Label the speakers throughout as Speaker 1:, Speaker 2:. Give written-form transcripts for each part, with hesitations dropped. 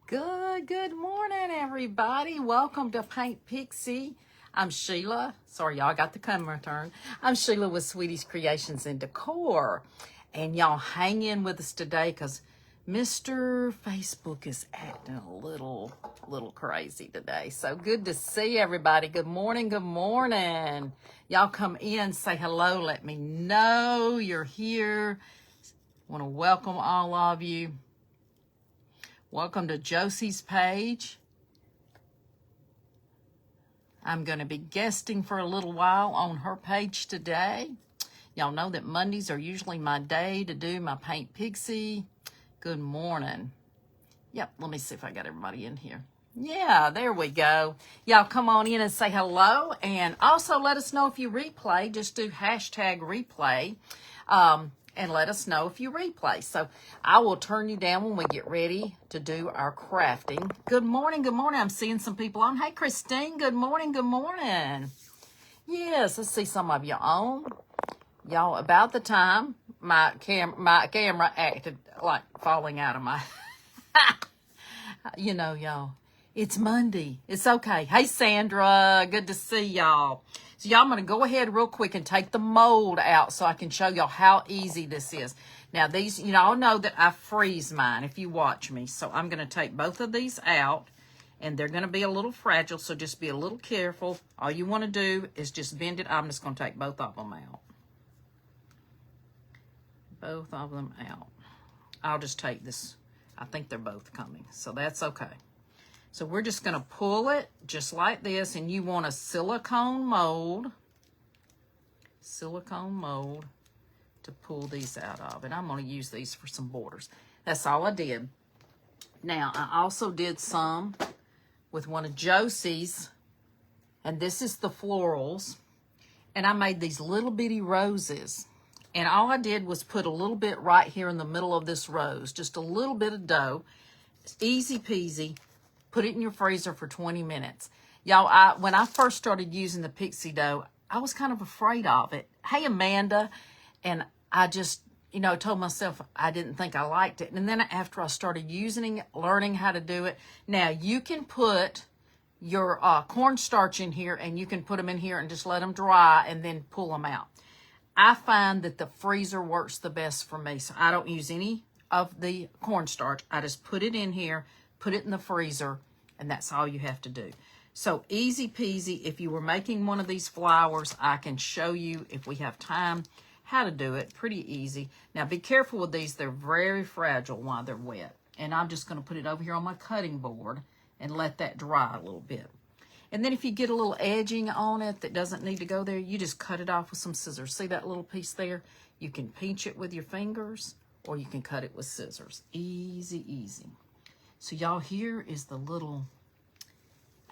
Speaker 1: Good morning, everybody. Welcome to Paint Pixie. I'm Sheila. Sorry, y'all, I got the camera turned. I'm Sheila with Sweetie's Creations and Decor. And y'all hang in with us today because Mr. Facebook is acting a little crazy today. So good to see everybody. Good morning, good morning. Y'all come in, say hello, let me know you're here. Want to welcome all of you. Welcome to Josie's page. I'm going to be guesting for a little while on her page today. Y'all know that Mondays are usually my day to do my Paint Pixie. Good morning. Yep, let me see if I got everybody in here. Yeah, there we go. Y'all come on in and say hello. And also let us know if you replay. Just do hashtag replay. And let us know if you replay. So I will turn you down when we get ready to do our crafting. Good morning, good morning. I'm seeing some people on. Hey, Christine, good morning, good morning. Yes, let's see some of you on. Y'all, about the time my camera acted like falling out of my, you know, y'all. It's Monday. It's okay. Hey, Sandra, good to see y'all. So y'all, I'm going to go ahead real quick and take the mold out so I can show y'all how easy this is. Now, these, you all know that I freeze mine if you watch me. So I'm going to take both of these out, and they're going to be a little fragile, so just be a little careful. All you want to do is just bend it. I'm just going to take both of them out. Both of them out. I'll just take this. I think they're both coming, so that's okay. So we're just going to pull it just like this, and you want a silicone mold to pull these out of. And I'm going to use these for some borders. That's all I did. Now, I also did some with one of Josie's, and this is the florals. And I made these little bitty roses. And all I did was put a little bit right here in the middle of this rose, just a little bit of dough. It's easy peasy. Put it in your freezer for 20 minutes. Y'all, when I first started using the pixie dough, I was kind of afraid of it. Hey, Amanda. And I just, told myself I didn't think I liked it. And then after I started using it, learning how to do it, now you can put your cornstarch in here, and you can put them in here and just let them dry and then pull them out. I find that the freezer works the best for me. So I don't use any of the cornstarch. I just put it in here, put it in the freezer, and that's all you have to do. So easy peasy. If you were making one of these flowers, I can show you, if we have time, how to do it. Pretty easy. Now be careful with these. They're very fragile while they're wet. And I'm just going to put it over here on my cutting board and let that dry a little bit. And then if you get a little edging on it that doesn't need to go there, you just cut it off with some scissors. See that little piece there? You can pinch it with your fingers, or you can cut it with scissors. Easy, easy. So y'all, here is the little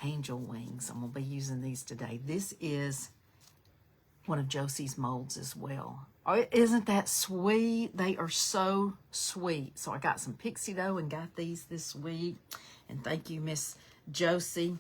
Speaker 1: angel wings. I'm going to be using these today. This is one of Josie's molds as well. Oh, isn't that sweet? They are so sweet. So I got some pixie dough and got these this week. And thank you, Miss Josie.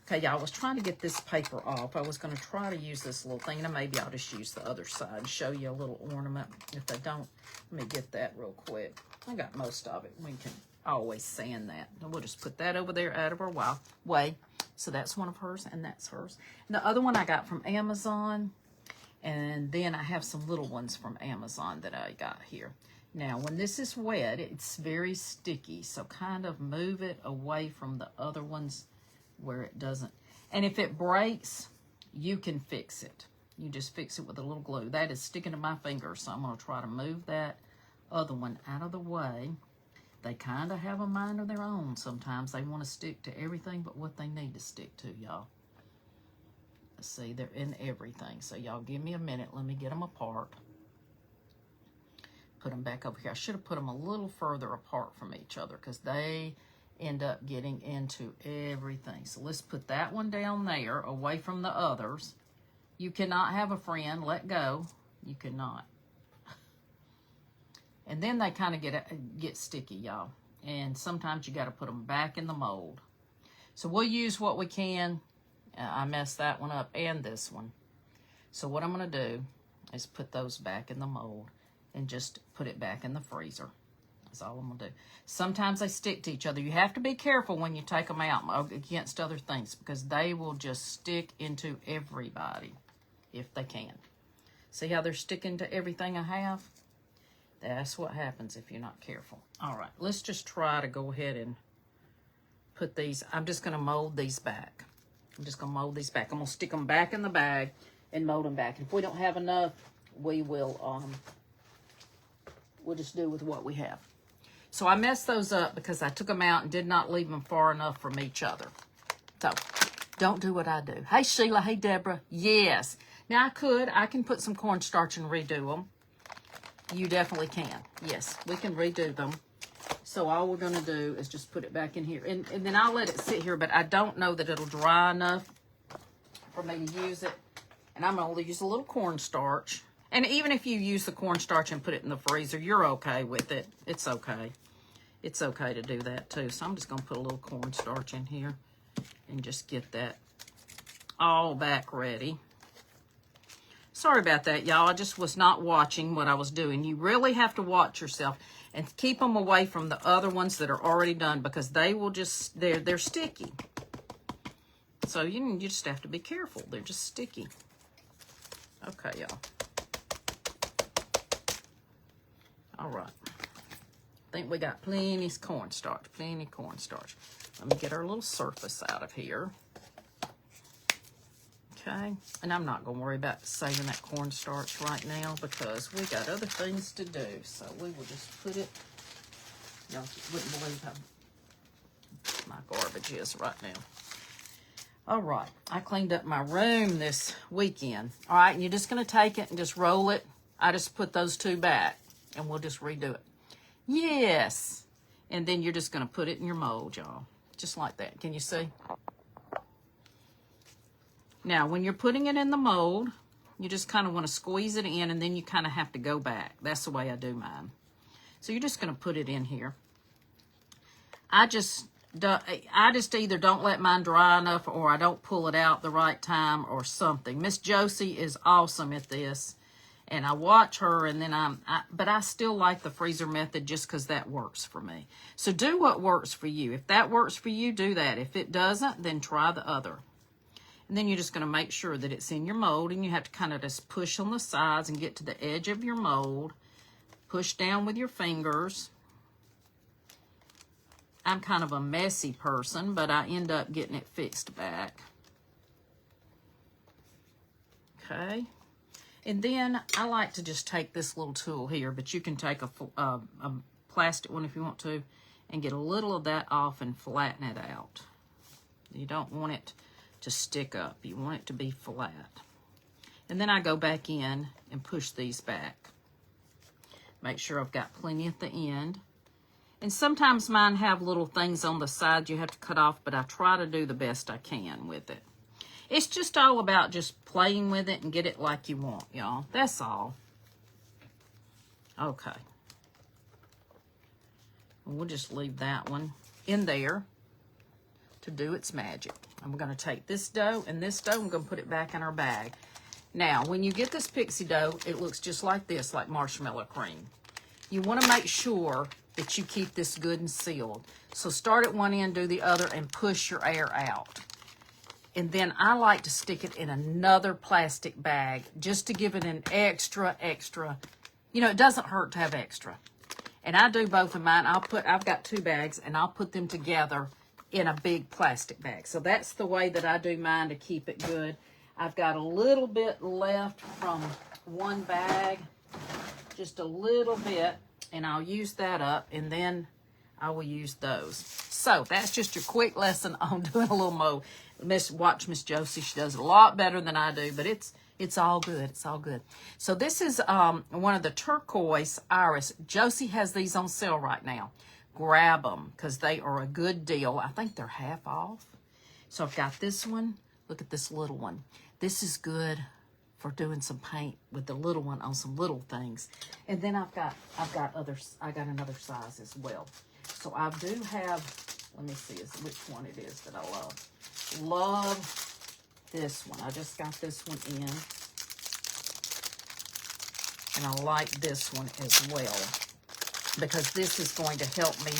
Speaker 1: Okay, y'all, I was trying to get this paper off. I was going to try to use this little thing, and maybe I'll just use the other side and show you a little ornament. If I don't, let me get that real quick. I got most of it. We can always sand that. And we'll just put that over there out of our way. So that's one of hers, and that's hers. And the other one I got from Amazon, and then I have some little ones from Amazon that I got here. Now, when this is wet, it's very sticky, so kind of move it away from the other ones where it doesn't. And if it breaks, you can fix it. You just fix it with a little glue. That is sticking to my finger, so I'm going to try to move that other one out of the way. They kind of have a mind of their own sometimes. They want to stick to everything but what they need to stick to, y'all. See, they're in everything. So y'all give me a minute. Let me get them apart. Put them back over here. I should have put them a little further apart from each other because they end up getting into everything. So let's put that one down there away from the others. You cannot have a friend. Let go. You cannot. And then they kind of get sticky, y'all. And sometimes you got to put them back in the mold. So we'll use what we can. I messed that one up and this one. So what I'm going to do is put those back in the mold and just put it back in the freezer. is all I'm going to do. Sometimes they stick to each other. You have to be careful when you take them out against other things because they will just stick into everybody if they can. See how they're sticking to everything I have? That's what happens if you're not careful. All right, let's just try to go ahead and put these. I'm just going to mold these back. I'm just going to mold these back. I'm going to stick them back in the bag and mold them back. If we don't have enough, we will, we'll just do with what we have. So I messed those up because I took them out and did not leave them far enough from each other. So don't do what I do. Hey, Sheila. Hey, Deborah. Yes. Now, I can put some cornstarch and redo them. You definitely can. Yes, we can redo them. So all we're going to do is just put it back in here. And then I'll let it sit here, but I don't know that it'll dry enough for me to use it. And I'm going to use a little cornstarch. And even if you use the cornstarch and put it in the freezer, you're okay with it. It's okay. It's okay to do that too. So I'm just going to put a little cornstarch in here and just get that all back ready. Sorry about that, y'all. I just was not watching what I was doing. You really have to watch yourself and keep them away from the other ones that are already done because they will just, they're sticky. So you just have to be careful. They're just sticky. Okay, y'all. All right. I think we got plenty of cornstarch, plenty of cornstarch. Let me get our little surface out of here. Okay, and I'm not going to worry about saving that cornstarch right now because we got other things to do. So we will just put it, y'all wouldn't believe how my garbage is right now. All right, I cleaned up my room this weekend. All right, and you're just going to take it and just roll it. I just put those two back and we'll just redo it. Yes, and then you're just going to put it in your mold, y'all, just like that. Can you see? Now, when you're putting it in the mold, you just kind of want to squeeze it in, and then you kind of have to go back. That's the way I do mine. So you're just going to put it in here. I just either don't let mine dry enough, or I don't pull it out the right time, or something. Miss Josie is awesome at this, and I watch her, and then but I still like the freezer method just because that works for me. So do what works for you. If that works for you, do that. If it doesn't, then try the other. And then you're just going to make sure that it's in your mold, and you have to kind of just push on the sides and get to the edge of your mold. Push down with your fingers. I'm kind of a messy person, but I end up getting it fixed back. Okay. And then I like to just take this little tool here, but you can take a plastic one if you want to, and get a little of that off and flatten it out. You don't want it to stick up. You want it to be flat. And then I go back in and push these back. Make sure I've got plenty at the end. And sometimes mine have little things on the side you have to cut off, but I try to do the best I can with it. It's just all about just playing with it and get it like you want, y'all. That's all. Okay. We'll just leave that one in there to do its magic. I'm going to take this dough and this dough, I'm going to put it back in our bag. Now, when you get this pixie dough, it looks just like this, like marshmallow cream. You want to make sure that you keep this good and sealed. So start at one end, do the other, and push your air out. And then I like to stick it in another plastic bag just to give it an extra. You know, it doesn't hurt to have extra. And I do both of mine. I've got two bags, and I'll put them together in a big plastic bag. So that's the way that I do mine to keep it good. I've got a little bit left from one bag, just a little bit, and I'll use that up, and then I will use those. So that's just your quick lesson on doing a little mold. Watch Miss Josie. She does it a lot better than I do, but it's all good. It's all good. So this is one of the turquoise iris. Josie has these on sale right now. Grab them because they are a good deal. I think they're half off. So I've got this one. Look at this little one. This is good for doing some paint with the little one on some little things. And then I've got others. I got another size as well. So I do have, let me see which one it is that I love. Love this one. I just got this one in. And I like this one as well. because this is going to help me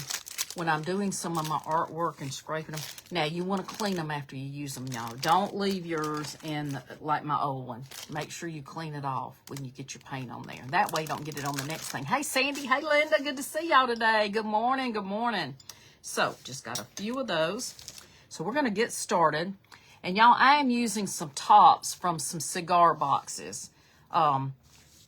Speaker 1: when I'm doing some of my artwork and scraping them. Now, you want to clean them after you use them, y'all. Don't leave yours in like my old one. Make sure you clean it off when you get your paint on there. That way you don't get it on the next thing. Hey, Sandy. Hey, Linda. Good to see y'all today. Good morning. Good morning. So, just got a few of those. So, we're going to get started. And y'all, I am using some tops from some cigar boxes.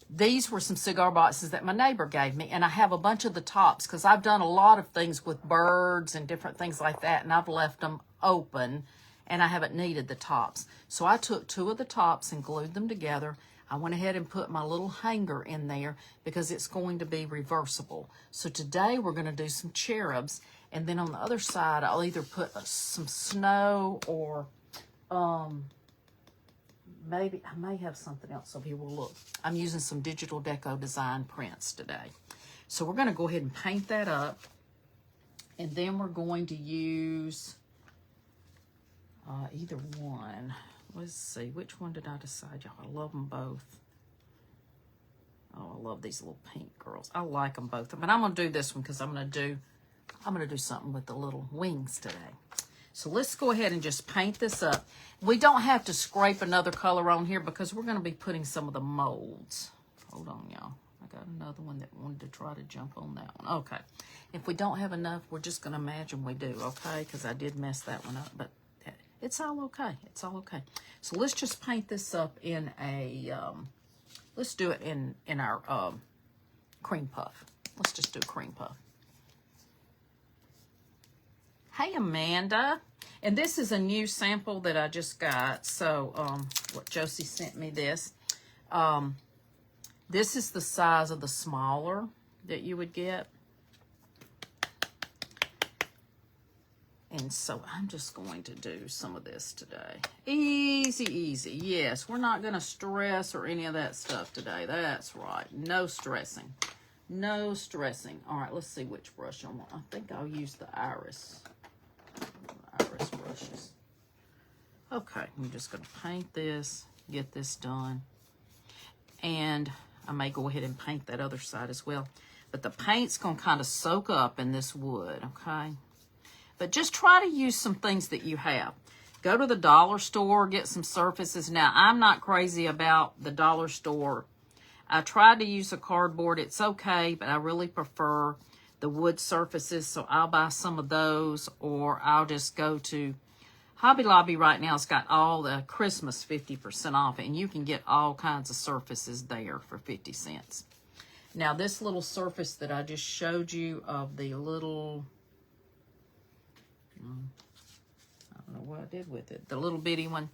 Speaker 1: These were some cigar boxes that my neighbor gave me, and I have a bunch of the tops because I've done a lot of things with birds and different things like that, and I've left them open, and I haven't needed the tops. So I took 2 of the tops and glued them together. I went ahead and put my little hanger in there because it's going to be reversible. So today we're going to do some cherubs, and then on the other side I'll either put some snow or maybe I may have something else over here. Well, look, I'm using some digital deco design prints today. So we're going to go ahead and paint that up. And then we're going to use either one. Let's see. Which one did I decide, y'all? I love them both. Oh, I love these little pink girls. I like them both. But I'm going to do this one because I'm going to do something with the little wings today. So let's go ahead and just paint this up. We don't have to scrape another color on here because we're going to be putting some of the molds. Hold on, y'all. I got another one that wanted to try to jump on that one. Okay. If we don't have enough, we're just going to imagine we do, okay? Because I did mess that one up, but it's all okay. It's all okay. So let's just paint this up in a, let's do it in our cream puff. Let's just do a cream puff. Hey, Amanda. And this is a new sample that I just got. So, what Josie sent me this. This is the size of the smaller that you would get. And so, I'm just going to do some of this today. Easy, easy. Yes, we're not going to stress or any of that stuff today. That's right. No stressing. No stressing. All right, let's see which brush I want. I think I'll use the iris brushes. Okay, I'm just going to paint this, get this done. And I may go ahead and paint that other side as well. But the paint's going to kind of soak up in this wood, okay? But just try to use some things that you have. Go to the dollar store, get some surfaces. Now, I'm not crazy about the dollar store. I tried to use a cardboard. It's okay, but I really prefer the wood surfaces, so I'll buy some of those, or I'll just go to Hobby Lobby right now. It's got all the Christmas 50% off, and you can get all kinds of surfaces there for 50 cents. Now, this little surface that I just showed you of the little, I don't know what I did with it, the little bitty one,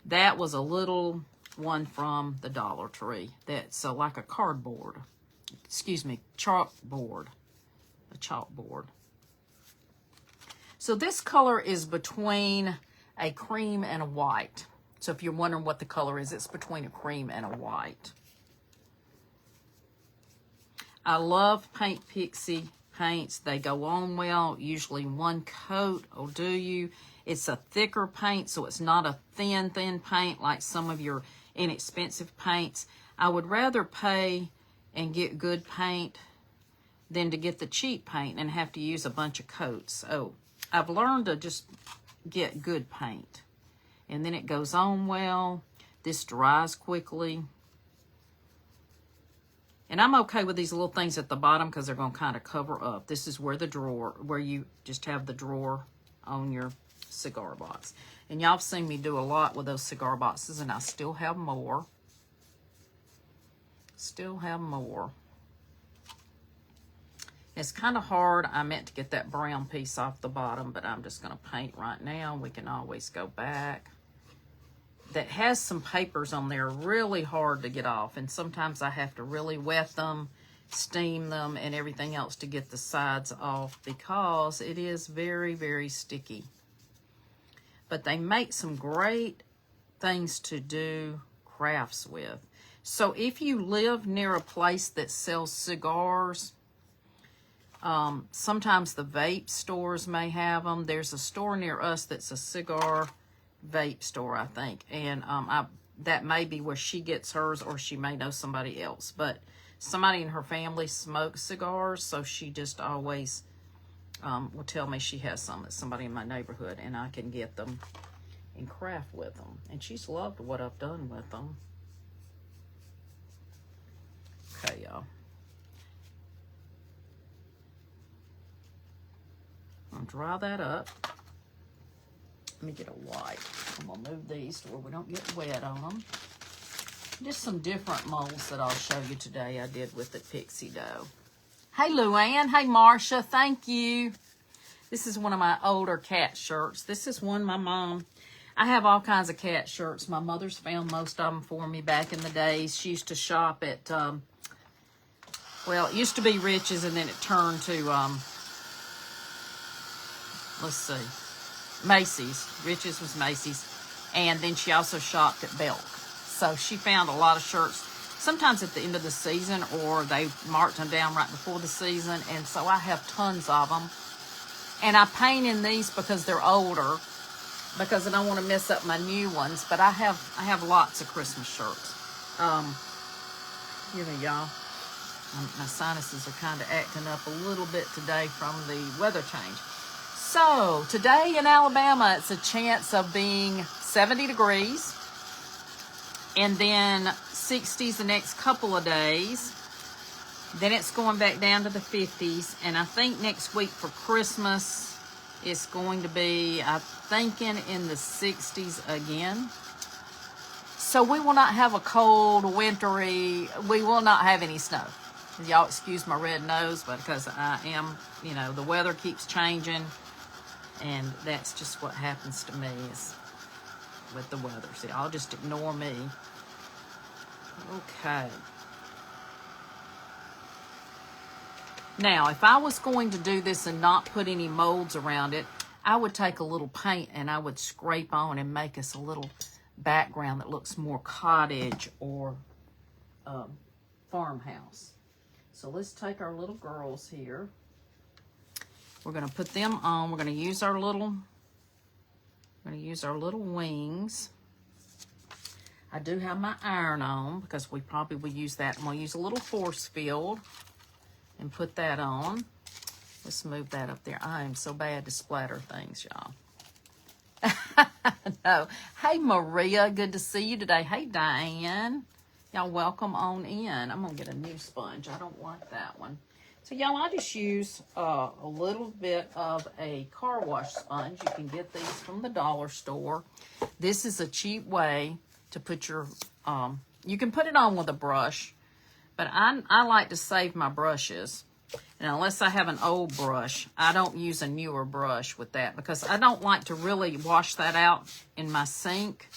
Speaker 1: that was a little one from the Dollar Tree. That's like a cardboard, excuse me, chalkboard. A chalkboard. So this color is between a cream and a white. So if you're wondering what the color is, it's between a cream and a white. I love Paint Pixie paints. They go on well. Usually one coat will do you. It's a thicker paint, so it's not a thin paint like some of your inexpensive paints. I would rather pay and get good paint than to get the cheap paint and have to use a bunch of coats. So I've learned to just get good paint. And then it goes on well. This dries quickly. And I'm okay with these little things at the bottom because they're going to kind of cover up. This is where the drawer, where you just have the drawer on your cigar box. And y'all have seen me do a lot with those cigar boxes, and I still have more. Still have more. It's kind of hard. I meant to get that brown piece off the bottom, but I'm just going to paint right now. We can always go back. That has some papers on there, really hard to get off. And sometimes I have to really wet them, steam them, and everything else to get the sides off because it is very, very sticky. But they make some great things to do crafts with. So if you live near a place that sells cigars, sometimes the vape stores may have them. There's a store near us that's a cigar vape store, I think. And that may be where she gets hers, or she may know somebody else. But somebody in her family smokes cigars, so she just always will tell me she has some at somebody in my neighborhood, and I can get them and craft with them. And she's loved what I've done with them. Okay, y'all. I'll dry that up. Let me get a wipe. I'm going to move these to where we don't get wet on them. Just some different molds that I'll show you today I did with the Pixie dough. Hey, Luann. Hey, Marcia. Thank you. This is one of my older cat shirts. This is one my mom... I have all kinds of cat shirts. My mother's found most of them for me back in the days. She used to shop at... well, it used to be Rich's, and then it turned to... let's see. Macy's. Rich's was Macy's. And then she also shopped at Belk. So she found a lot of shirts, sometimes at the end of the season, or they marked them down right before the season. And so I have tons of them. And I paint in these because they're older, because I don't want to mess up my new ones. But I have lots of Christmas shirts. You know, y'all, my sinuses are kind of acting up a little bit today from the weather change. So today in Alabama, it's a chance of being 70 degrees. And then 60s the next couple of days. Then it's going back down to the 50s. And I think next week for Christmas, it's going to be, I'm thinking, in the 60s again. So we will not have a cold, wintry, we will not have any snow. Y'all excuse my red nose, but because I am, you know, the weather keeps changing. And that's just what happens to me is with the weather. So y'all just ignore me. Okay. Now, if I was going to do this and not put any molds around it, I would take a little paint and I would scrape on and make us a little background that looks more cottage or farmhouse. So let's take our little girls here. We're going to put them on. We're going to use our little wings. I do have my iron on because we probably will use that. I'm going to use a little force field and put that on. Let's move that up there. I am so bad to splatter things, y'all. No. Hey, Maria. Good to see you today. Hey, Diane. Y'all welcome on in. I'm going to get a new sponge. I don't like that one. So, y'all, I just use a little bit of a car wash sponge. You can get these from the dollar store. This is a cheap way to put your, you can put it on with a brush, but I like to save my brushes. And unless I have an old brush, I don't use a newer brush with that because I don't like to really wash that out in my sink.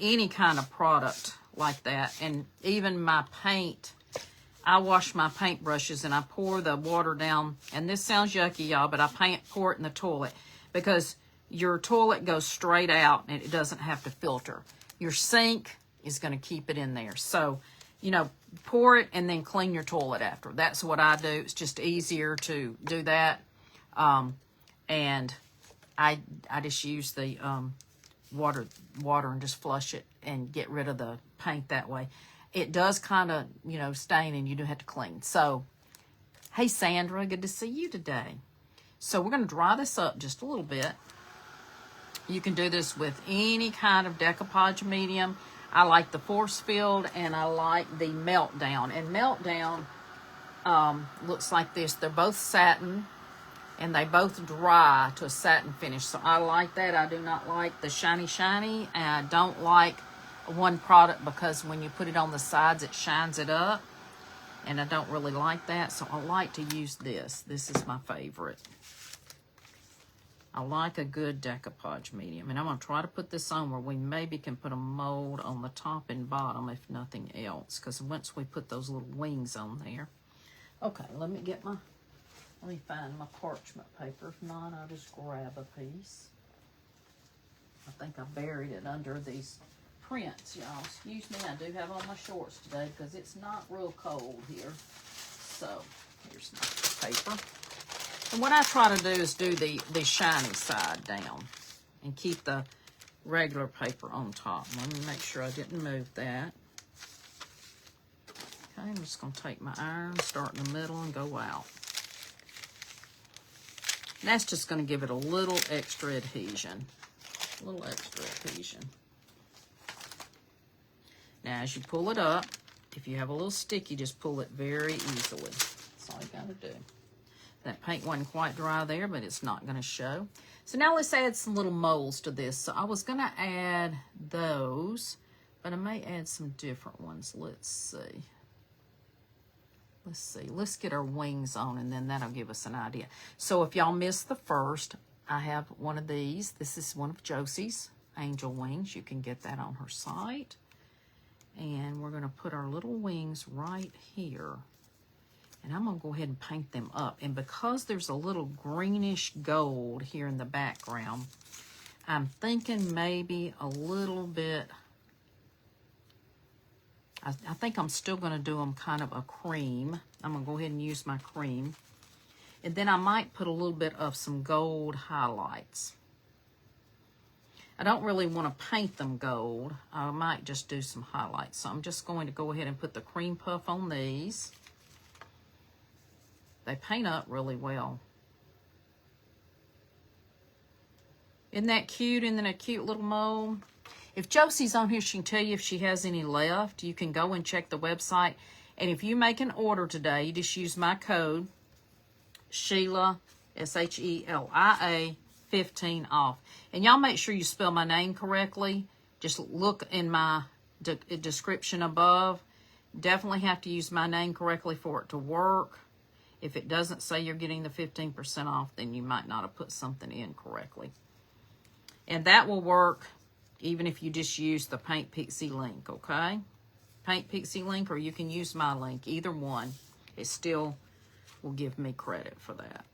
Speaker 1: Any kind of product like that. And even my paint, I wash my paint brushes and I pour the water down. And this sounds yucky, y'all, but I pour it in the toilet because your toilet goes straight out and it doesn't have to filter. Your sink is going to keep it in there. So, you know, pour it and then clean your toilet after. That's what I do. It's just easier to do that. And I just use the water and just flush it and get rid of the paint that way. It does kind of, you know, stain and you do have to clean. So, hey, Sandra, good to see you today. So we're going to dry this up just a little bit. You can do this with any kind of decoupage medium. I like the force field and I like the meltdown. And meltdown looks like this. They're both satin and they both dry to a satin finish. So I like that. I do not like the shiny shiny. And I don't like one product because when you put it on the sides, it shines it up. And I don't really like that. So I like to use this. This is my favorite. I like a good decoupage medium. And I'm going to try to put this on where we maybe can put a mold on the top and bottom, if nothing else. Because once we put those little wings on there. Okay, let me find my parchment paper. If not, I'll just grab a piece. I think I buried it under these prints, y'all. Excuse me, I do have on my shorts today because it's not real cold here. So, here's my paper. And what I try to do is do the shiny side down and keep the regular paper on top. Let me make sure I didn't move that. Okay, I'm just going to take my iron, start in the middle, and go out. And that's just going to give it a little extra adhesion. A little extra adhesion. Now, as you pull it up, if you have a little sticky, just pull it very easily. That's all you got to do. That paint wasn't quite dry there, but it's not going to show. So now let's add some little molds to this. So I was going to add those, but I may add some different ones. Let's see. Let's see. Let's get our wings on, and then that'll give us an idea. So if y'all missed the first, I have one of these. This is one of Josie's angel wings. You can get that on her site. And we're going to put our little wings right here. And I'm going to go ahead and paint them up. And because there's a little greenish gold here in the background, I'm thinking maybe a little bit, I think I'm still going to do them kind of a cream. I'm going to go ahead and use my cream. And then I might put a little bit of some gold highlights. I don't really want to paint them gold. I might just do some highlights. So I'm just going to go ahead and put the cream puff on these. They paint up really well. Isn't that cute? Isn't that a cute little mold? If Josie's on here, she can tell you if she has any left. You can go and check the website. And if you make an order today, you just use my code, Sheila, SHELIA, 15 off. And y'all make sure you spell my name correctly. Just look in my description above. Definitely have to use my name correctly for it to work. If it doesn't say you're getting the 15% off, then you might not have put something in correctly. And that will work even if you just use the Paint Pixie link, okay? Paint Pixie link, or you can use my link. Either one, it still will give me credit for that.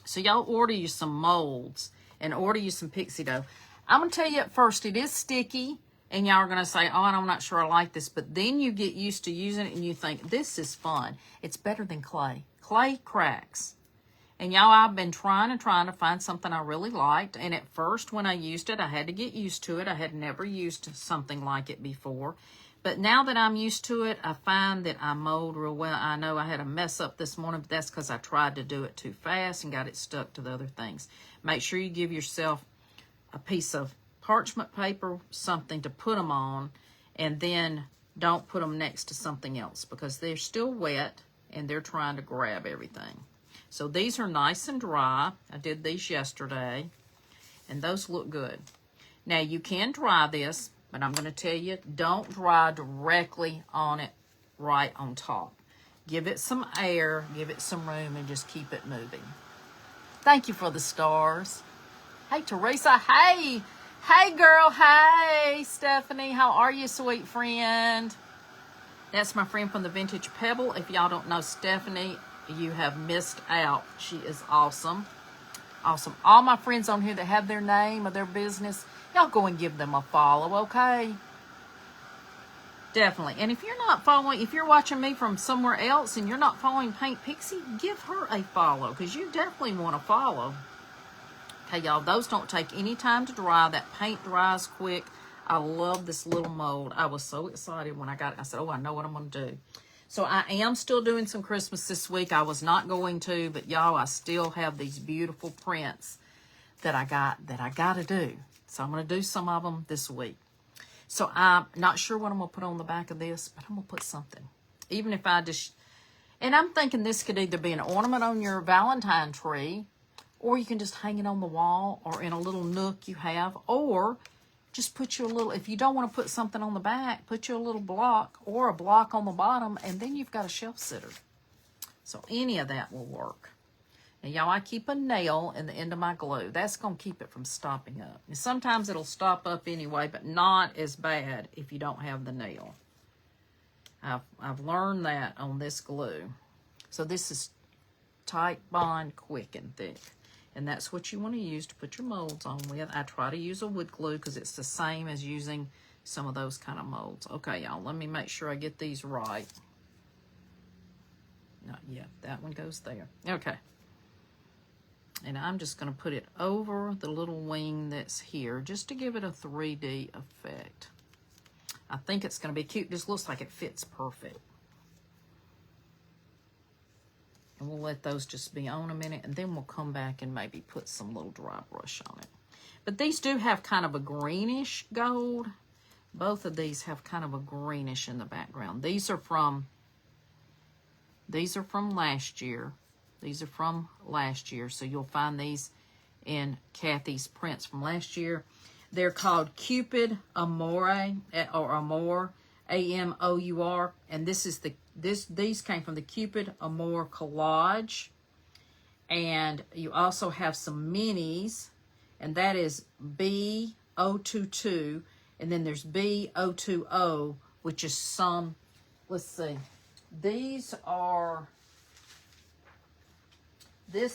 Speaker 1: So y'all order you some molds and order you some pixie dough. I'm going to tell you at first, it is sticky. And y'all are going to say, oh, I'm not sure I like this. But then you get used to using it and you think, this is fun. It's better than clay. Clay cracks. And y'all, I've been trying to find something I really liked. And at first, when I used it, I had to get used to it. I had never used something like it before. But now that I'm used to it, I find that I mold real well. I know I had a mess up this morning, but that's because I tried to do it too fast and got it stuck to the other things. Make sure you give yourself a piece of parchment paper, something to put them on, and then don't put them next to something else because they're still wet and they're trying to grab everything. So these are nice and dry. I did these yesterday, and those look good. Now you can dry this, but I'm going to tell you, don't dry directly on it right on top. Give it some air, give it some room, and just keep it moving. Thank you for the stars. Hey, Teresa. Hey. Hey, girl. Hey, Stephanie. How are you, sweet friend? That's my friend from the Vintage Pebble. If y'all don't know Stephanie, you have missed out. She is awesome. Awesome. All my friends on here that have their name or their business, y'all go and give them a follow, okay? Definitely. And if you're not following, if you're watching me from somewhere else and you're not following Paint Pixie, give her a follow because you definitely want to follow. Okay, y'all, those don't take any time to dry. That paint dries quick. I love this little mold. I was so excited when I got it. I said, oh, I know what I'm going to do. So I am still doing some Christmas this week. I was not going to, but y'all, I still have these beautiful prints that I got to do. So I'm going to do some of them this week. So I'm not sure what I'm going to put on the back of this, but I'm going to put something. Even if I just, and I'm thinking this could either be an ornament on your Valentine tree, or you can just hang it on the wall or in a little nook you have, or just put you a little, if you don't want to put something on the back, put you a little block or a block on the bottom, and then you've got a shelf sitter. So any of that will work. And y'all, I keep a nail in the end of my glue. That's going to keep it from stopping up. And sometimes it'll stop up anyway, but not as bad if you don't have the nail. I've learned that on this glue. So this is tight bond, quick and thick. And that's what you want to use to put your molds on with. I try to use a wood glue because it's the same as using some of those kind of molds. Okay, y'all, let me make sure I get these right. Not yet. That one goes there. Okay. And I'm just going to put it over the little wing that's here just to give it a 3D effect. I think it's going to be cute. This looks like it fits perfect. And we'll let those just be on a minute, and then we'll come back and maybe put some little dry brush on it. But these do have kind of a greenish gold. Both of these have kind of a greenish in the background. These are from last year. These are from last year, so you'll find these in Kathy's prints from last year. They're called Cupid Amore, or Amore, A-M-O-U-R, and these came from the Cupid Amore collage. And you also have some minis, and that is B022, and then there's B020, which is some, let's see, this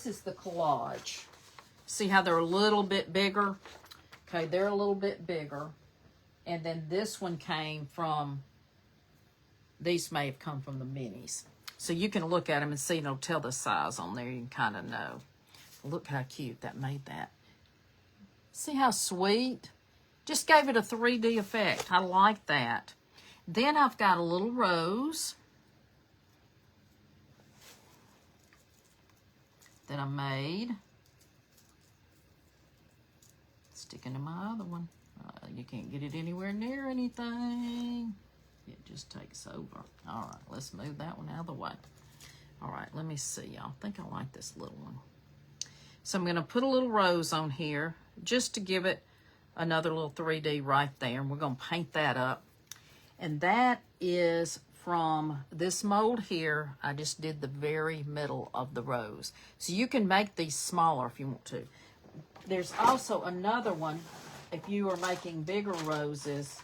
Speaker 1: is the collage. See how they're a little bit bigger? Okay, they're a little bit bigger. And then this one came from, these may have come from the minis. So you can look at them and see, it'll tell the size on there. You can kind of know. Look how cute that made that. See how sweet? Just gave it a 3D effect. I like that. Then I've got a little rose that I made. Sticking to my other one. You can't get it anywhere near anything. It just takes over. All right, let's move that one out of the way. All right, let me see, y'all. I think I like this little one. So I'm going to put a little rose on here just to give it another little 3D right there. And we're going to paint that up. And that is from this mold here. I just did the very middle of the rose. So you can make these smaller if you want to. There's also another one if you are making bigger roses,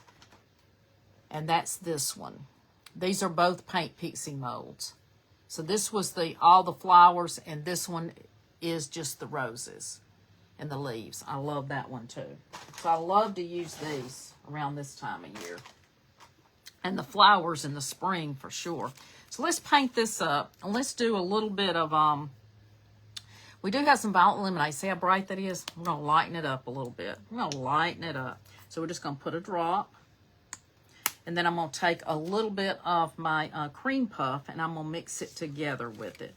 Speaker 1: and that's this one. These are both Paint Pixie molds. So this was all the flowers, and this one is just the roses and the leaves. I love that one too. So I love to use these around this time of year. And the flowers in the spring for sure. So let's paint this up, and let's do a little bit of we do have some violet lemonade. See how bright that is? We're going to lighten it up a little bit. We're going to lighten it up. So we're just going to put a drop. And then I'm going to take a little bit of my cream puff, and I'm going to mix it together with it.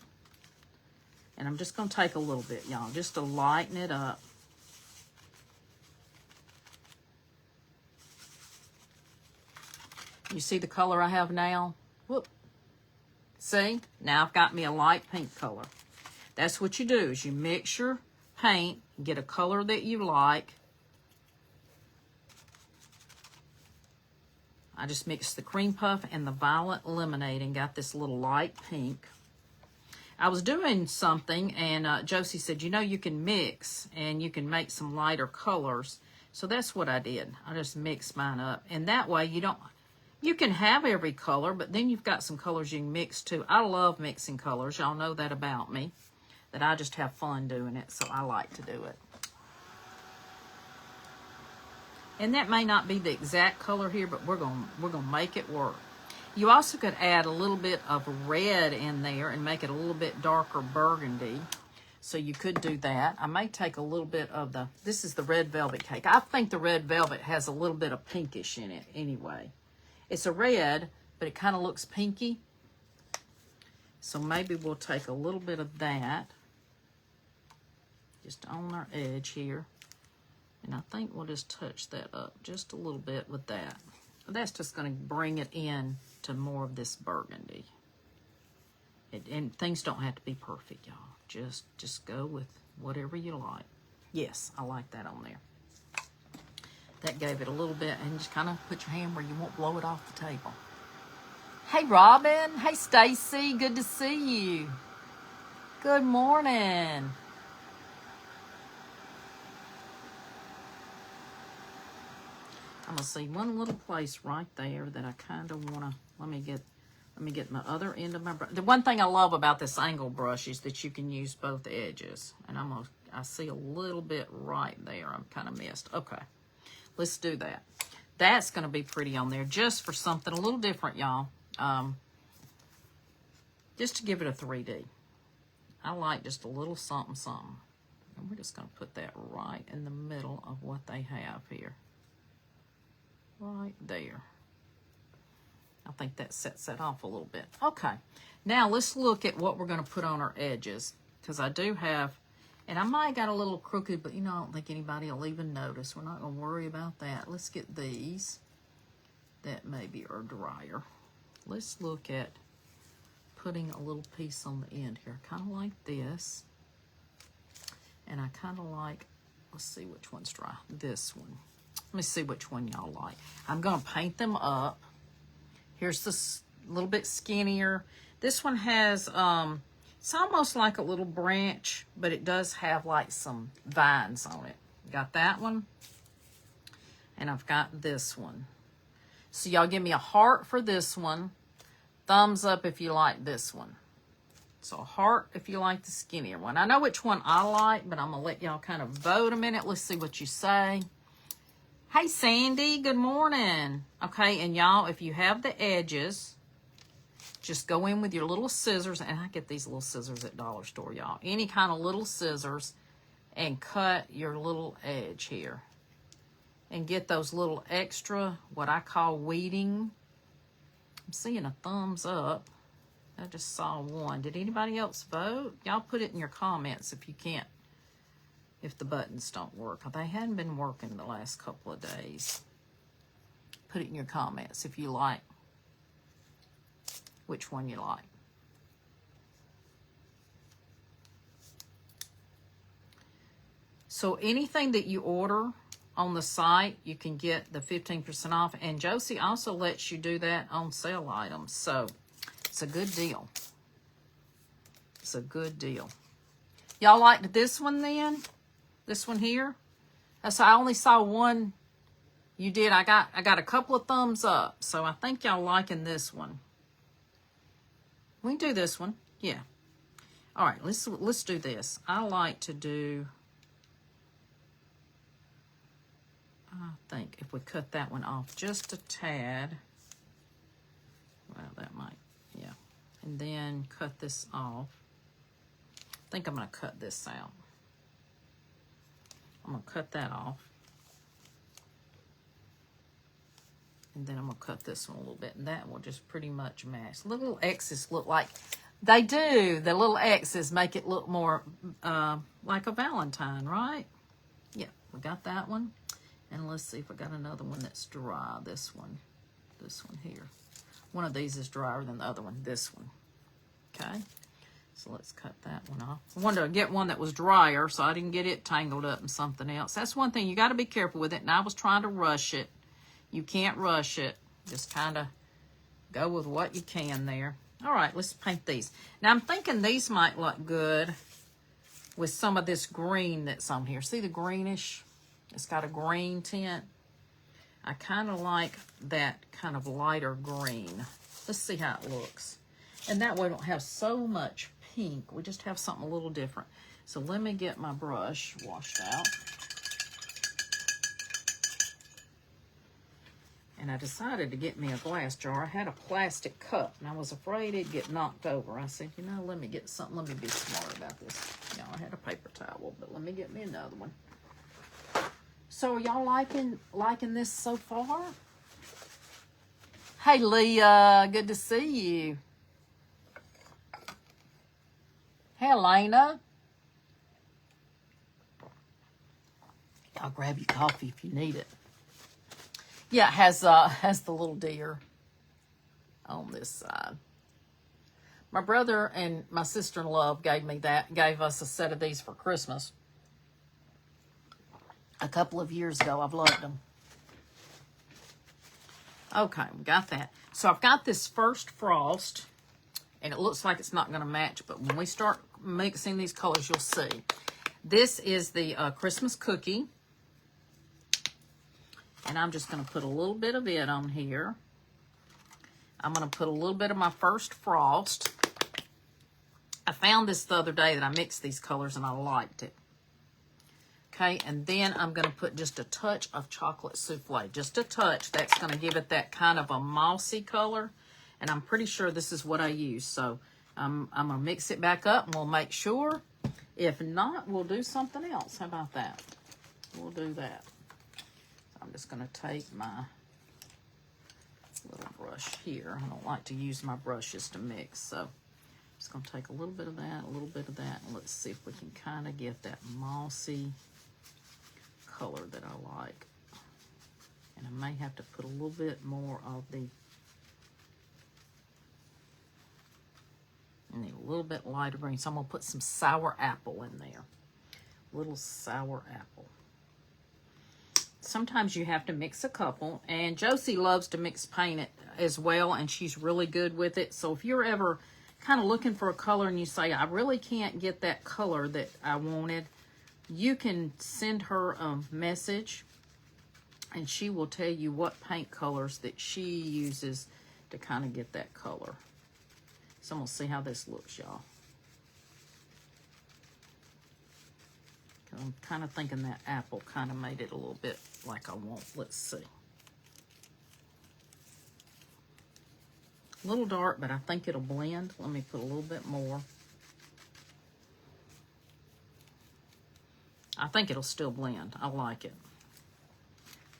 Speaker 1: And I'm just going to take a little bit, y'all, just to lighten it up. You see the color I have now? Whoop. See? Now I've got me a light pink color. That's what you do, is you mix your paint, get a color that you like. I just mixed the cream puff and the violet lemonade and got this little light pink. I was doing something, and Josie said, you know, you can mix and you can make some lighter colors. So that's what I did. I just mixed mine up. And that way you can have every color, but then you've got some colors you can mix too. I love mixing colors. Y'all know that about me, that I just have fun doing it, so I like to do it. And that may not be the exact color here, but we're gonna make it work. You also could add a little bit of red in there and make it a little bit darker burgundy. So you could do that. I may take a little bit of this is the red velvet cake. I think the red velvet has a little bit of pinkish in it anyway. It's a red, but it kind of looks pinky. So maybe we'll take a little bit of that just on our edge here. And I think we'll just touch that up just a little bit with that. That's just going to bring it in to more of this burgundy. And things don't have to be perfect, y'all. Just go with whatever you like. Yes, I like that on there. That gave it a little bit, and just kind of put your hand where you won't blow it off the table. Hey, Robin. Hey, Stacy. Good to see you. Good morning. I'm going to see one little place right there that I kind of want to, let me get my other end of my brush. The one thing I love about this angle brush is that you can use both edges. And I see a little bit right there. I'm kind of missed. Okay, let's do that. That's going to be pretty on there just for something a little different, y'all. Just to give it a 3D. I like just a little something, something. And we're just going to put that right in the middle of what they have here. Right there. I think that sets that off a little bit. Okay, now let's look at what we're going to put on our edges, because I do have, and I might got a little crooked, but you know, I don't think anybody will even notice. We're not going to worry about that. Let's get these that maybe are drier. Let's look at putting a little piece on the end here, kind of like this. And I kind of like, let's see which one's dry. This one. Let me see which one y'all like. I'm going to paint them up. Here's this little bit skinnier. This one has, it's almost like a little branch, but it does have like some vines on it. Got that one. And I've got this one. So y'all give me a heart for this one. Thumbs up if you like this one. So a heart if you like the skinnier one. I know which one I like, but I'm going to let y'all kind of vote a minute. Let's see what you say. Hey, Sandy, good morning. Okay, and y'all, if you have the edges, just go in with your little scissors. And I get these little scissors at Dollar Store, y'all. Any kind of little scissors, and cut your little edge here. And get those little extra, what I call weeding. I'm seeing a thumbs up. I just saw one. Did anybody else vote? Y'all put it in your comments if you can't, if the buttons don't work. They hadn't been working the last couple of days. Put it in your comments if you like, which one you like. So anything that you order on the site, you can get the 15% off. And Josie also lets you do that on sale items. So it's a good deal. It's a good deal. Y'all liked this one then? This one here? So I only saw one. You did. I got a couple of thumbs up. So I think y'all liking this one. We can do this one. Yeah. All right, let's do this. I like to do, I think if we cut that one off just a tad, well, that might, yeah. And then cut this off. I think I'm going to cut this out. I'm going to cut that off. And then I'm going to cut this one a little bit. And that will just pretty much match. The little X's look like, they do. The little X's make it look more like a Valentine, right? Yeah, we got that one. And let's see if I got another one that's dry. This one here. One of these is drier than the other one. This one. Okay. So let's cut that one off. I wanted to get one that was drier, so I didn't get it tangled up in something else. That's one thing. You got to be careful with it. And I was trying to rush it. You can't rush it. Just kind of go with what you can there. All right, let's paint these. Now, I'm thinking these might look good with some of this green that's on here. See the greenish? It's got a green tint. I kind of like that kind of lighter green. Let's see how it looks. And that way we don't have so much pink. We just have something a little different. So let me get my brush washed out. And I decided to get me a glass jar. I had a plastic cup, and I was afraid it'd get knocked over. I said, you know, let me get something. Let me be smart about this. You know, I had a paper towel, but let me get me another one. So are y'all liking this so far? Hey, Leah, good to see you. Hey, Elena. I'll grab you coffee if you need it. Yeah, it has the little deer on this side. My brother and my sister-in-law gave us a set of these for Christmas a couple of years ago. I've loved them. Okay, we got that. So I've got this first frost, and it looks like it's not going to match, but when we start mixing these colors, you'll see. This is the Christmas cookie. And I'm just going to put a little bit of it on here. I'm going to put a little bit of my first frost. I found this the other day that I mixed these colors and I liked it. Okay, and then I'm going to put just a touch of chocolate souffle. Just a touch. That's going to give it that kind of a mossy color. And I'm pretty sure this is what I use. So I'm going to mix it back up and we'll make sure. If not, we'll do something else. How about that? We'll do that. I'm just going to take my little brush here. I don't like to use my brushes to mix, so I'm just going to take a little bit of that, a little bit of that, and let's see if we can kind of get that mossy color that I like. And I may have to put a little bit more of the, I need a little bit lighter green, so I'm going to put some sour apple in there. Little sour apple. Sometimes you have to mix a couple, and Josie loves to mix paint it as well, and she's really good with it. So if you're ever kind of looking for a color and you say, I really can't get that color that I wanted, you can send her a message and she will tell you what paint colors that she uses to kind of get that color. So I'm going to see how this looks, y'all. I'm kind of thinking that apple kind of made it a little bit like I want. Let's see. A little dark, but I think it'll blend. Let me put a little bit more. I think it'll still blend. I like it.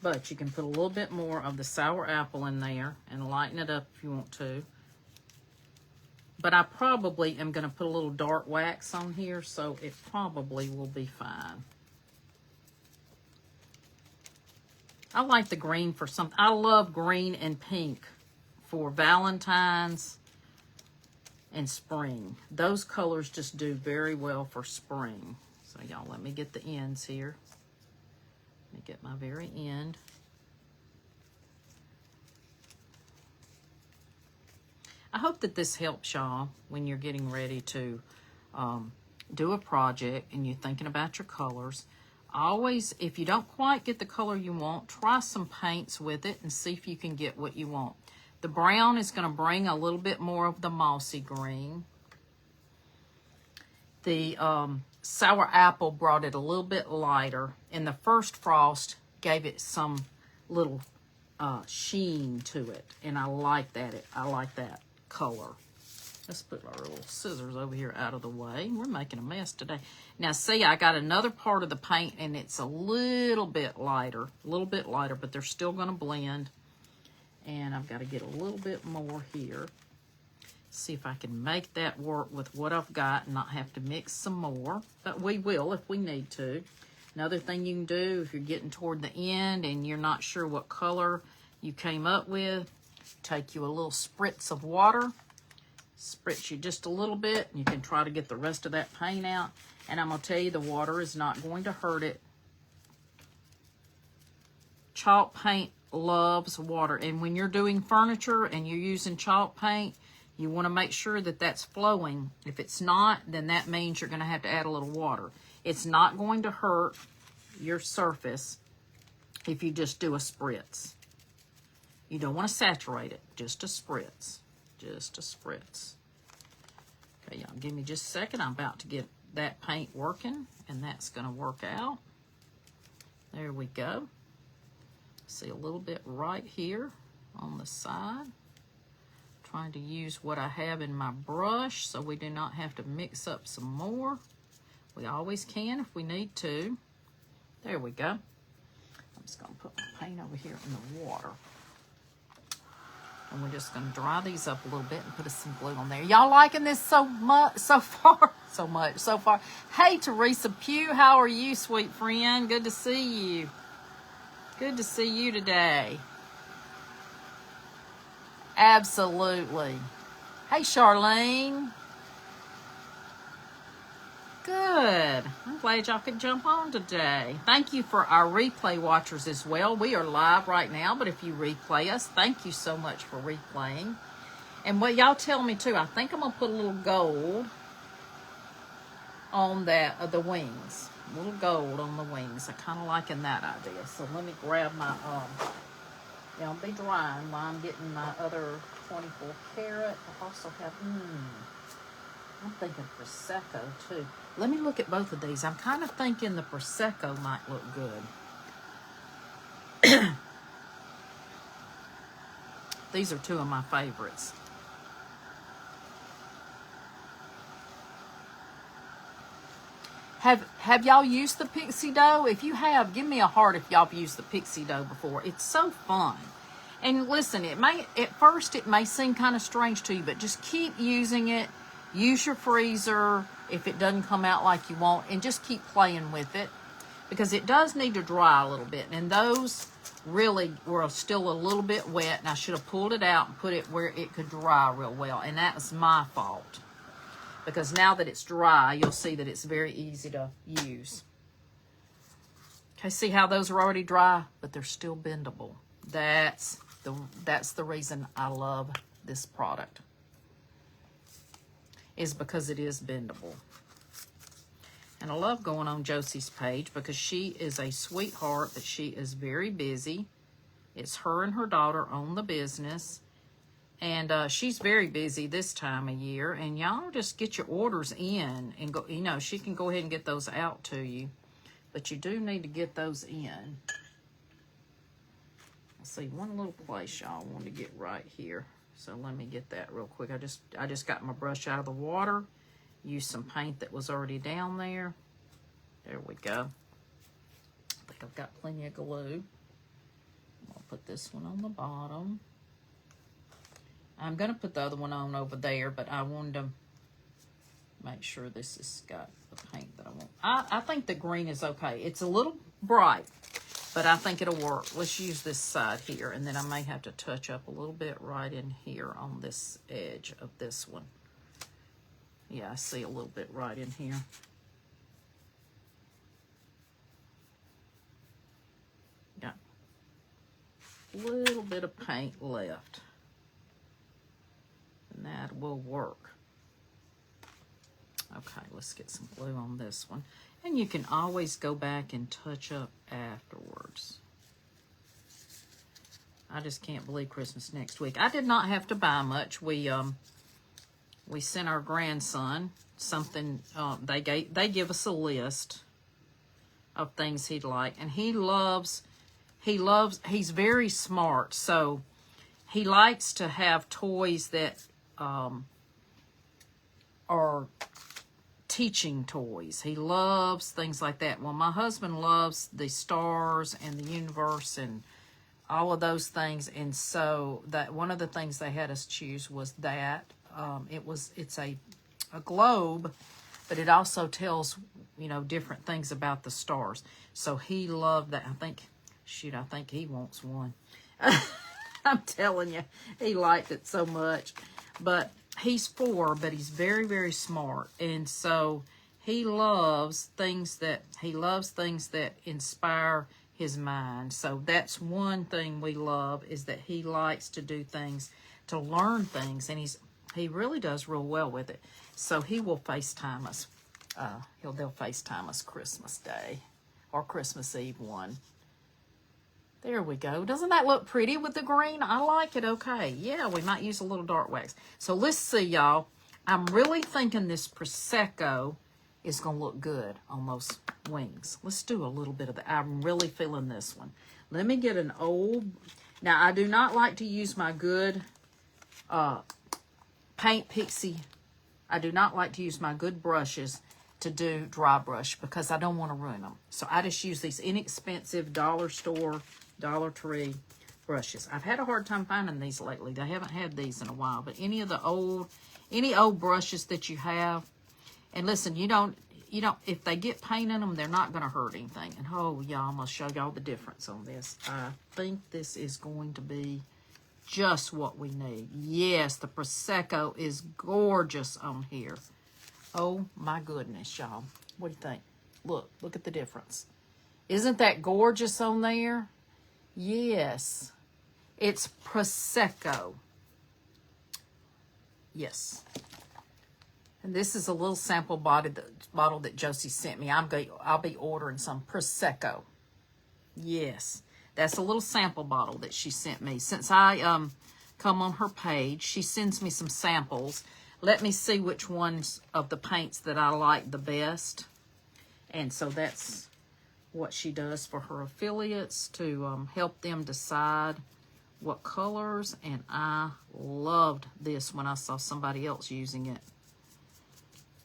Speaker 1: But you can put a little bit more of the sour apple in there and lighten it up if you want to. But I probably am going to put a little dark wax on here, so it probably will be fine. I like the green for something. I love green and pink for Valentine's and spring. Those colors just do very well for spring. So y'all, let me get the ends here. Let me get my very end. I hope that this helps y'all when you're getting ready to do a project and you're thinking about your colors. Always, if you don't quite get the color you want, try some paints with it and see if you can get what you want. The brown is going to bring a little bit more of the mossy green. The sour apple brought it a little bit lighter, and the first frost gave it some little sheen to it, and I like that. I like that color. Let's put our little scissors over here out of the way. We're making a mess today. Now see, I got another part of the paint and it's a little bit lighter, but they're still going to blend. And I've got to get a little bit more here. See if I can make that work with what I've got and not have to mix some more. But we will if we need to. Another thing you can do if you're getting toward the end and you're not sure what color you came up with, take you a little spritz of water. Spritz you just a little bit, and you can try to get the rest of that paint out. And I'm going to tell you, the water is not going to hurt it. Chalk paint loves water. And when you're doing furniture and you're using chalk paint, you want to make sure that that's flowing. If it's not, then that means you're going to have to add a little water. It's not going to hurt your surface if you just do a spritz. You don't want to saturate it, just a spritz. Just a spritz. Okay, y'all, give me just a second. I'm about to get that paint working, and that's going to work out. There we go. See a little bit right here on the side. Trying to use what I have in my brush so we do not have to mix up some more. We always can if we need to. There we go. I'm just going to put my paint over here in the water. And we're just going to dry these up a little bit and put some glue on there. Y'all liking this so much so far? So far. Hey, Teresa Pugh, how are you, sweet friend? Good to see you. Good to see you today. Absolutely. Hey, Charlene. Good. I'm glad y'all could jump on today. Thank you for our replay watchers as well. We are live right now, but if you replay us, thank you so much for replaying. And what y'all tell me too, I think I'm going to put a little gold on that the wings. A little gold on the wings. I kind of liking that idea. So let me grab my, I'll be drying while I'm getting my other 24 karat. I also have, I'm thinking Prosecco too. Let me look at both of these. I'm kind of thinking the Prosecco might look good. These are two of my favorites. Have y'all used the Pixie dough? If you have, give me a heart if y'all have used the Pixie dough before. It's so fun. And listen, at first it may seem kind of strange to you, but just keep using it. Use your freezer if it doesn't come out like you want, and just keep playing with it, because it does need to dry a little bit. And those really were still a little bit wet, and I should have pulled it out and put it where it could dry real well, and that was my fault. Because now that it's dry, you'll see that it's very easy to use. Okay, see how those are already dry, but they're still bendable. That's the reason I love this product, is because it is bendable. And I love going on Josie's page because she is a sweetheart, but she is very busy. It's her and her daughter own the business. And she's very busy this time of year. And y'all just get your orders in and go, you know, she can go ahead and get those out to you. But you do need to get those in. Let's see, one little place y'all want to get right here. So let me get that real quick. I just got my brush out of the water. Used some paint that was already down there. There we go. I think I've got plenty of glue. I'll put this one on the bottom. I'm going to put the other one on over there, but I wanted to make sure this has got the paint that I want. I think the green is okay. It's a little bright, but I think it'll work. Let's use this side here, and then I may have to touch up a little bit right in here on this edge of this one. Yeah, I see a little bit right in here. Got a little bit of paint left. And that will work. Okay, let's get some glue on this one. And you can always go back and touch up afterwards. I just can't believe Christmas next week. I did not have to buy much. We sent our grandson something. They give us a list of things he'd like, and he's very smart, so he likes to have toys that are teaching toys. He loves things like that. Well, my husband loves the stars and the universe and all of those things, and so that one of the things they had us choose was that. It's a globe, but it also tells, you know, different things about the stars. So he loved that. I think he wants one. I'm telling you, he liked it so much. But he's 4, but he's very, very smart. And so he loves things that inspire his mind. So that's one thing we love, is that he likes to do things, to learn things, and he really does real well with it. So he will FaceTime us. They'll FaceTime us Christmas Day or Christmas Eve one. There we go. Doesn't that look pretty with the green? I like it. Okay. Yeah, we might use a little dark wax. So let's see, y'all. I'm really thinking this Prosecco is going to look good on those wings. Let's do a little bit of that. I'm really feeling this one. Let me get an old... Now, I do not like to use my good Paint Pixie. I do not like to use my good brushes to do dry brush because I don't want to ruin them. So I just use these inexpensive dollar store, Dollar Tree brushes. I've had a hard time finding these lately. They haven't had these in a while, but any old brushes that you have, and listen, you don't, if they get paint in them, they're not going to hurt anything. And oh, y'all, I'm going to show y'all the difference on this. I think this is going to be just what we need. Yes, the Prosecco is gorgeous on here. Oh my goodness, y'all. What do you think? Look at the difference. Isn't that gorgeous on there? Yes. It's Prosecco. Yes. And this is a little sample bottle that Josie sent me. I'll be ordering some Prosecco. Yes. That's a little sample bottle that she sent me. Since I come on her page, she sends me some samples. Let me see which ones of the paints that I like the best. And so that's what she does for her affiliates, to help them decide what colors. And I loved this when I saw somebody else using it.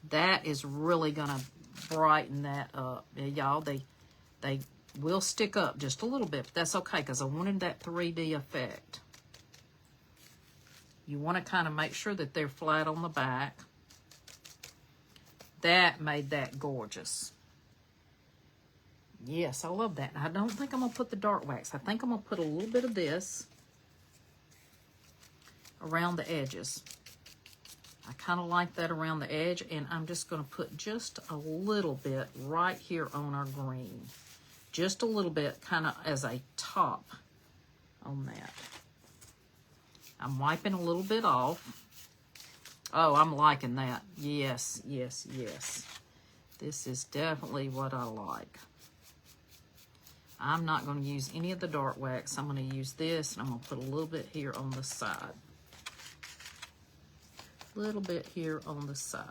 Speaker 1: That is really going to brighten that up. Y'all, they will stick up just a little bit, but that's okay because I wanted that 3D effect. You want to kind of make sure that they're flat on the back. That made that gorgeous. Yes, I love that. I don't think I'm going to put the dark wax. I think I'm going to put a little bit of this around the edges. I kind of like that around the edge, and I'm just going to put just a little bit right here on our green. Just a little bit kind of as a top on that. I'm wiping a little bit off. Oh, I'm liking that. Yes, yes, yes. This is definitely what I like. I'm not going to use any of the dark wax. I'm going to use this, and I'm going to put a little bit here on the side. A little bit here on the side.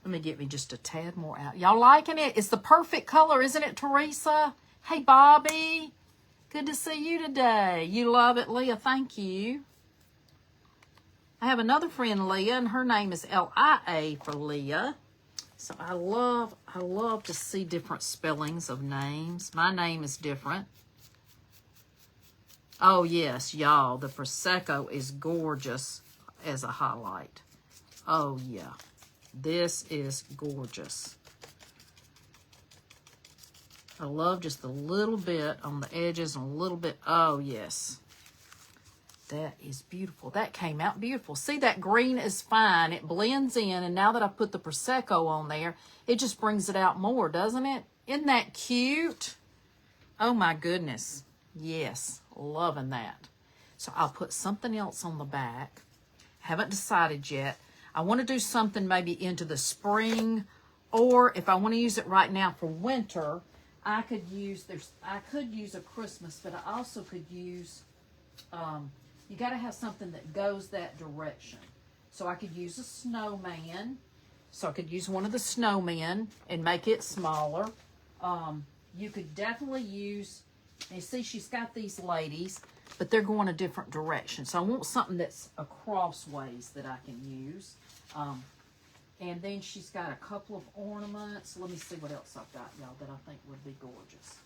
Speaker 1: Let me get me just a tad more out. Y'all liking it? It's the perfect color, isn't it, Teresa? Hey, Bobby. Good to see you today. You love it, Leah. Thank you. I have another friend, Leah, and her name is L-I-A for Leah. So I love to see different spellings of names. My name is different. Oh, yes, y'all, the Prosecco is gorgeous as a highlight. Oh, yeah, this is gorgeous. I love just a little bit on the edges and a little bit. Oh, yes. That is beautiful. That came out beautiful. See, that green is fine. It blends in, and now that I put the Prosecco on there, it just brings it out more, doesn't it? Isn't that cute? Oh, my goodness. Yes, loving that. So I'll put something else on the back. Haven't decided yet. I want to do something maybe into the spring, or if I want to use it right now for winter, I could use a Christmas, but I also could use, you got to have something that goes that direction. So I could use a snowman. So I could use one of the snowmen and make it smaller. You could definitely use, you see she's got these ladies, but they're going a different direction. So I want something that's a crossways that I can use. And then she's got a couple of ornaments. Let me see what else I've got, y'all, that I think would be gorgeous.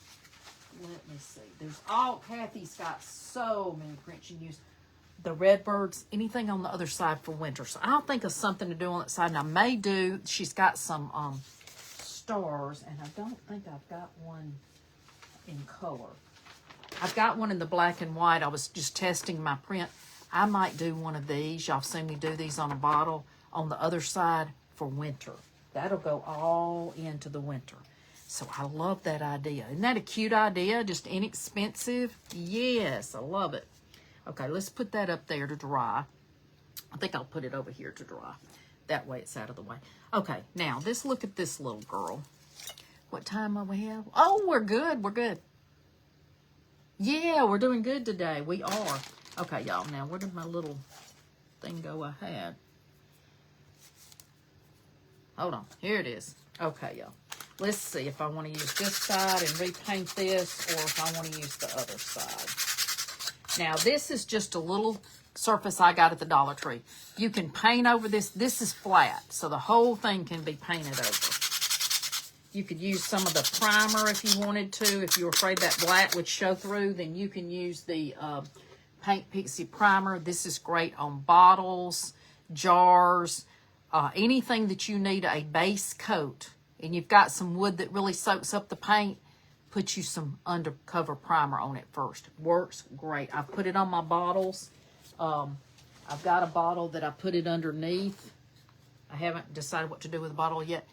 Speaker 1: Let me see. Kathy's got so many prints you can use. The Redbirds, anything on the other side for winter. So I'll think of something to do on that side. And I may do, she's got some stars, and I don't think I've got one in color. I've got one in the black and white. I was just testing my print. I might do one of these. Y'all seen me do these on a bottle on the other side for winter. That'll go all into the winter. So I love that idea. Isn't that a cute idea? Just inexpensive. Yes, I love it. Okay, let's put that up there to dry. I think I'll put it over here to dry. That way it's out of the way. Okay, now let's look at this little girl. What time do we have? Oh, we're good. We're good. Yeah, we're doing good today. We are. Okay, y'all. Now, where did my little thing go I had? Hold on. Here it is. Okay, y'all. Let's see if I want to use this side and repaint this, or if I want to use the other side. Now, this is just a little surface I got at the Dollar Tree. You can paint over this. This is flat, so the whole thing can be painted over. You could use some of the primer if you wanted to. If you were afraid that black would show through, then you can use the Paint Pixie primer. This is great on bottles, jars, anything that you need a base coat. And you've got some wood that really soaks up the paint, put you some undercover primer on it first. Works great. I've put it on my bottles. I've got a bottle that I put it underneath. I haven't decided what to do with the bottle yet.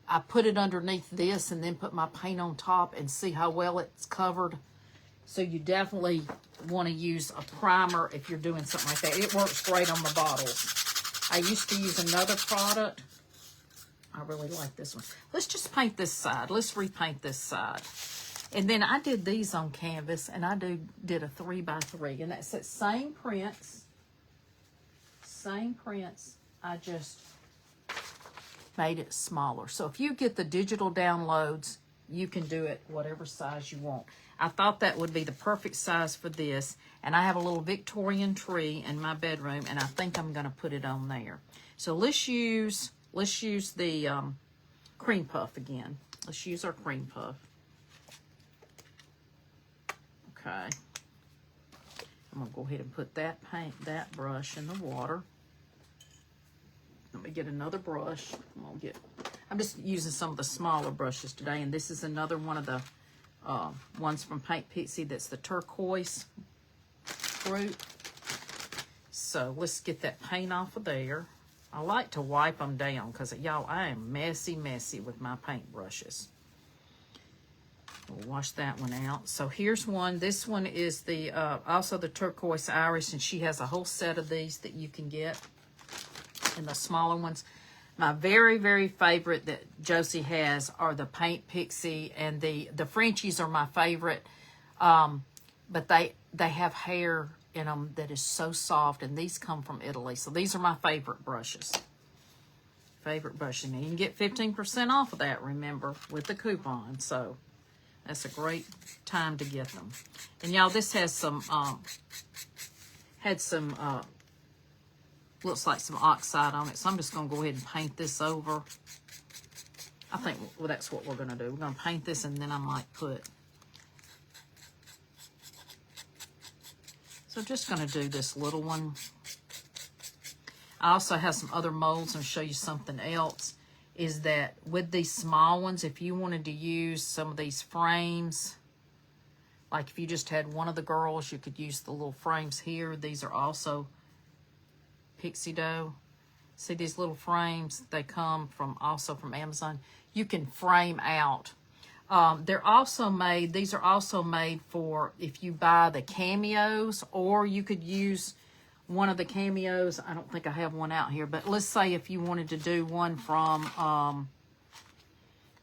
Speaker 1: I put it underneath this and then put my paint on top and see how well it's covered. So you definitely want to use a primer if you're doing something like that. It works great on the bottles. I used to use another product. I really like this one. Let's just paint this side. Let's repaint this side. And then I did these on canvas, and I did a 3x3. And that's the same prints. Same prints. I just made it smaller. So if you get the digital downloads, you can do it whatever size you want. I thought that would be the perfect size for this. And I have a little Victorian tree in my bedroom, and I think I'm going to put it on there. So let's use the cream puff again. Let's use our cream puff. Okay. I'm going to go ahead and put that that brush in the water. Let me get another brush. I'm just using some of the smaller brushes today, and this is another one of the ones from Paint Pixie that's the turquoise fruit. So let's get that paint off of there. I like to wipe them down because, y'all, I am messy with my paint brushes. We'll wash that one out. So here's one. This one is the also the turquoise iris, and she has a whole set of these that you can get in the smaller ones. My very favorite that Josie has are the Paint Pixie, and the Frenchies are my favorite. But they have hair in them that is so soft, and these come from Italy. So these are my favorite brushes. Favorite brushing. And you can get 15% off of that, remember, with the coupon. So that's a great time to get them. And y'all, this has some, looks like some oxide on it. So I'm just going to go ahead and paint this over. I think, well, that's what we're going to do. We're going to paint this, and then I might put, so just going to do this little one. I also have some other molds and show you something else. Is that with these small ones, if you wanted to use some of these frames, like if you just had one of the girls, you could use the little frames here. These are also Pixie Dough. See these little frames? They come from also from Amazon. You can frame out. They're also made, these are also made for if you buy the cameos, or you could use one of the cameos. I don't think I have one out here, but let's say if you wanted to do one from,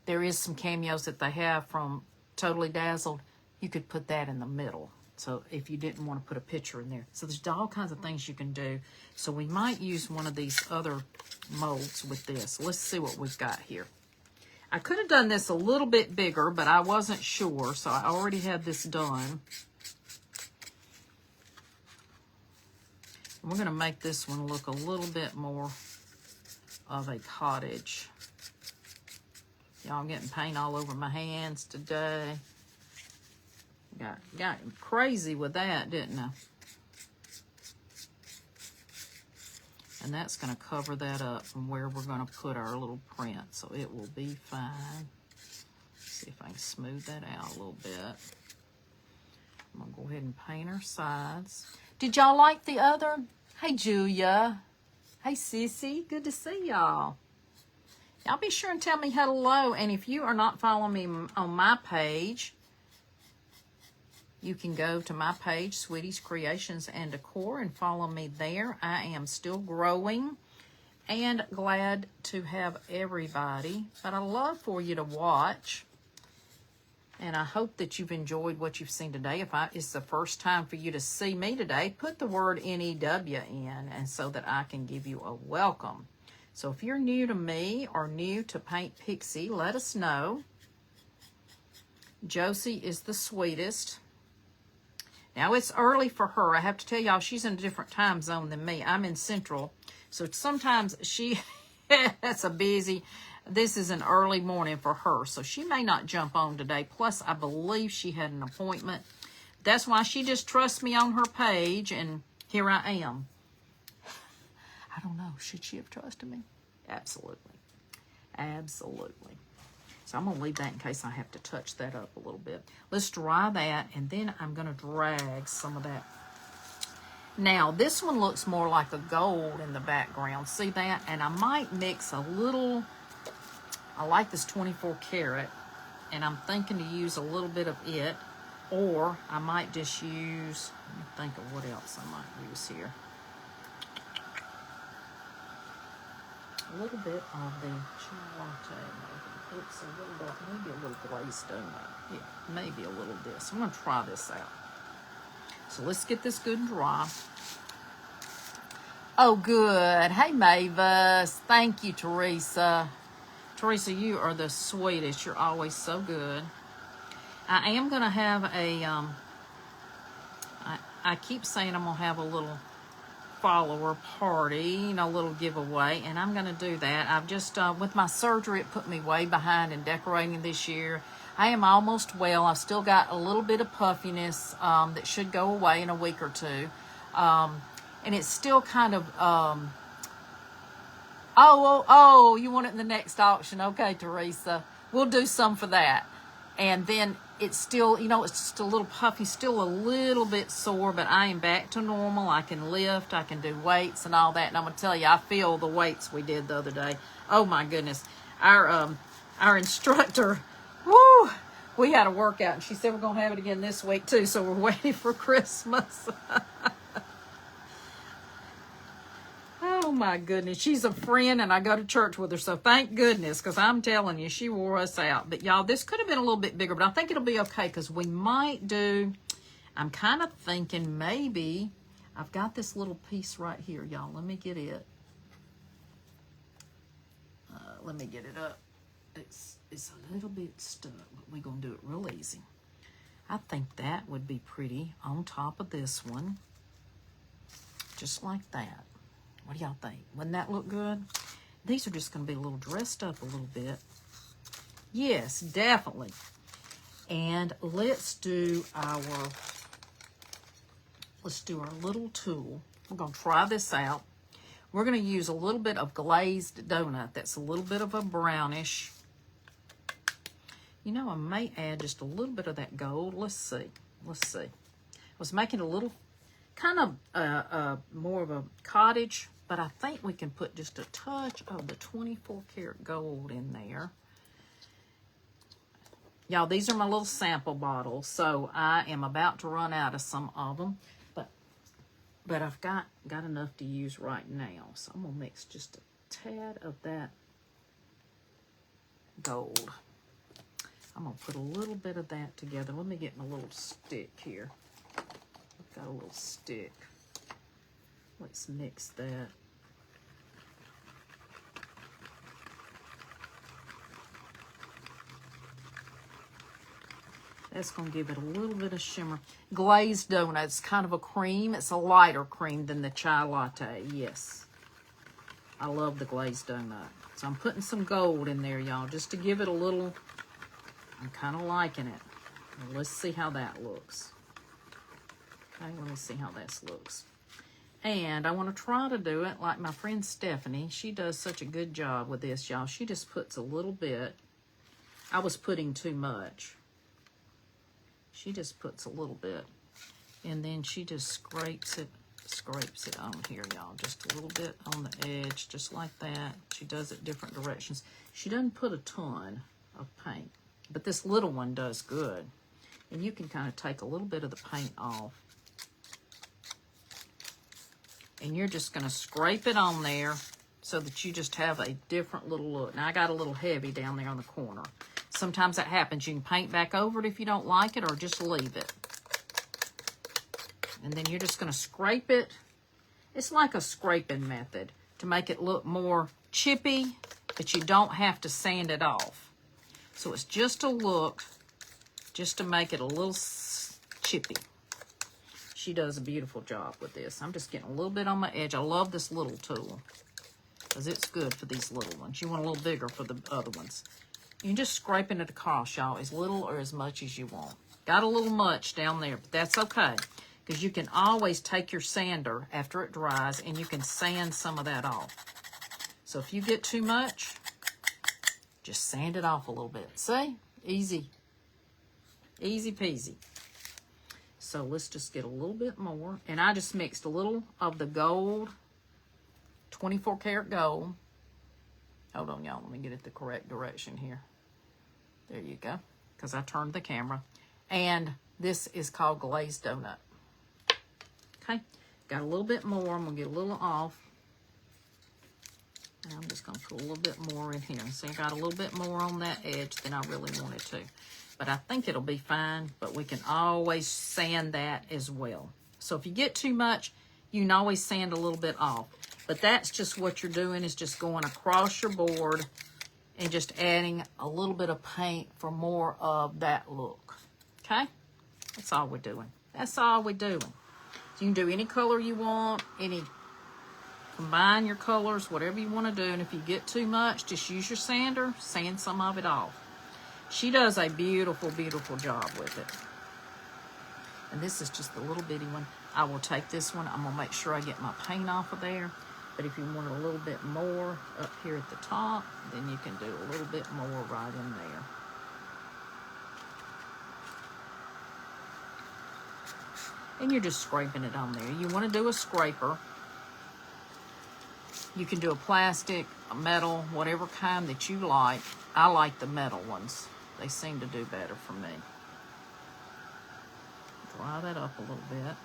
Speaker 1: there is some cameos that they have from Totally Dazzled. You could put that in the middle. So if you didn't want to put a picture in there. So there's all kinds of things you can do. So we might use one of these other molds with this. Let's see what we've got here. I could have done this a little bit bigger, but I wasn't sure. So I already had this done. We're going to make this one look a little bit more of a cottage. Y'all, I'm getting paint all over my hands today. Got crazy with that, didn't I? And that's going to cover that up from where we're going to put our little print. So it will be fine. See if I can smooth that out a little bit. I'm going to go ahead and paint our sides. Did y'all like the other? Hey, Julia. Hey, Sissy. Good to see y'all. Y'all be sure and tell me hello. And if you are not following me on my page, you can go to my page, Sweetie's Creations and Decor, and follow me there. I am still growing and glad to have everybody. But I love for you to watch. And I hope that you've enjoyed what you've seen today. If it's the first time for you to see me today, put the word NEW in, and so that I can give you a welcome. So if you're new to me or new to Paint Pixie, let us know. Josie is the sweetest. Now, it's early for her. I have to tell y'all, she's in a different time zone than me. I'm in Central. So sometimes she, that's a busy, this is an early morning for her. So she may not jump on today. Plus, I believe she had an appointment. That's why she just trusts me on her page. And here I am. I don't know. Should she have trusted me? Absolutely. Absolutely. So I'm going to leave that in case I have to touch that up a little bit. Let's dry that, and then I'm going to drag some of that. Now, this one looks more like a gold in the background. See that? And I might mix a little, I like this 24 karat, and I'm thinking to use a little bit of it, or I might just use, let me think of what else I might use here. A little bit of the chai latte. It's a little bit, maybe a little Glaze donut. Yeah, maybe a little of this. I'm going to try this out. So let's get this good and dry. Oh, good. Hey, Mavis. Thank you, Teresa. Teresa, you are the sweetest. You're always so good. I am going to have a, I keep saying I'm going to have a little follower party, you know, little giveaway, and I'm going to do that. I've just, with my surgery, it put me way behind in decorating this year. I am almost well. I've still got a little bit of puffiness that should go away in a week or two. And it's still kind of, you want it in the next auction. Okay, Teresa. We'll do some for that. And then it's still, you know, it's just a little puffy, still a little bit sore, but I am back to normal. I can lift, I can do weights and all that. And I'm going to tell you, I feel the weights we did the other day. Oh, my goodness. Our instructor, woo, we had a workout, and she said we're going to have it again this week, too, so we're waiting for Christmas. Oh, my goodness. She's a friend, and I go to church with her, so thank goodness, because I'm telling you, she wore us out. But, y'all, this could have been a little bit bigger, but I think it'll be okay, because we might do, I'm kind of thinking maybe, I've got this little piece right here, y'all. Let me get it. Let me get it up. It's a little bit stuck, but we're going to do it real easy. I think that would be pretty on top of this one, just like that. What do y'all think? Wouldn't that look good? These are just going to be a little dressed up a little bit. Yes, definitely. And let's do our little tool. We're going to try this out. We're going to use a little bit of glazed donut. That's a little bit of a brownish. You know, I may add just a little bit of that gold. Let's see. Let's see. I was making a little kind of more of a cottage, but I think we can put just a touch of the 24 karat gold in there. Y'all, these are my little sample bottles, so I am about to run out of some of them, but I've got enough to use right now. So I'm gonna mix just a tad of that gold. I'm gonna put a little bit of that together. Let me get my little stick here. I've got a little stick. Let's mix that. That's going to give it a little bit of shimmer. Glazed donut, it's kind of a cream. It's a lighter cream than the chai latte, yes. I love the glazed donut. So I'm putting some gold in there, y'all, just to give it a little, I'm kind of liking it. Well, let's see how that looks. Okay, let me see how this looks. And I want to try to do it like my friend Stephanie. She does such a good job with this, y'all. She just puts a little bit. I was putting too much. She just puts a little bit. And then she just scrapes it on here, y'all. Just a little bit on the edge, just like that. She does it different directions. She doesn't put a ton of paint, but this little one does good. And you can kind of take a little bit of the paint off. And you're just going to scrape it on there so that you just have a different little look. Now, I got a little heavy down there on the corner. Sometimes that happens. You can paint back over it if you don't like it, or just leave it. And then you're just going to scrape it. It's like a scraping method to make it look more chippy, but you don't have to sand it off. So it's just a look, just to make it a little chippy. She does a beautiful job with this. I'm just getting a little bit on my edge. I love this little tool because it's good for these little ones. You want a little bigger for the other ones. You're just scraping it across, y'all, as little or as much as you want. Got a little much down there, but that's okay, because you can always take your sander after it dries and you can sand some of that off. So if you get too much, just sand it off a little bit. See? Easy. Easy peasy. So let's just get a little bit more. And I just mixed a little of the gold, 24 karat gold. Hold on, y'all. Let me get it the correct direction here. There you go. Because I turned the camera. And this is called glazed donut. Okay. Got a little bit more. I'm going to get a little off. And I'm just going to put a little bit more in here. See, I got a little bit more on that edge than I really wanted to. But I think it'll be fine. But we can always sand that as well. So if you get too much, you can always sand a little bit off. But that's just what you're doing, is just going across your board and just adding a little bit of paint for more of that look. Okay? That's all we're doing. That's all we're doing. So you can do any color you want, any combine your colors, whatever you want to do. And if you get too much, just use your sander, sand some of it off. She does a beautiful, beautiful job with it. And this is just the little bitty one. I will take this one. I'm going to make sure I get my paint off of there. But if you want a little bit more up here at the top, then you can do a little bit more right in there. And you're just scraping it on there. You want to do a scraper. You can do a plastic, a metal, whatever kind that you like. I like the metal ones. They seem to do better for me. Dry that up a little bit.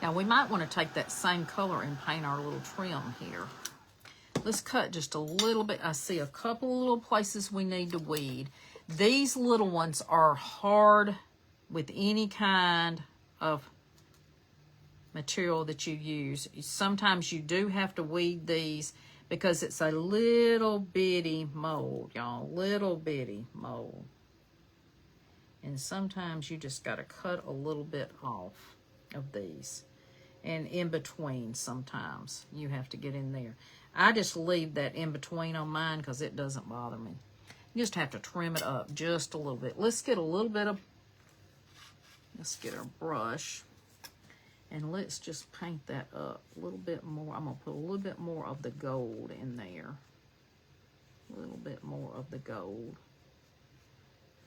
Speaker 1: Now we might want to take that same color and paint our little trim here. Let's cut just a little bit. I see a couple of little places we need to weed. These little ones are hard with any kind of material that you use. Sometimes you do have to weed these because it's a little bitty mold, y'all. Little bitty mold. And sometimes you just got to cut a little bit off of these. And in between sometimes you have to get in there. I just leave that in between on mine because it doesn't bother me. You just have to trim it up just a little bit. Let's get a little bit of, let's get our brush. And let's just paint that up a little bit more. I'm going to put a little bit more of the gold in there. A little bit more of the gold.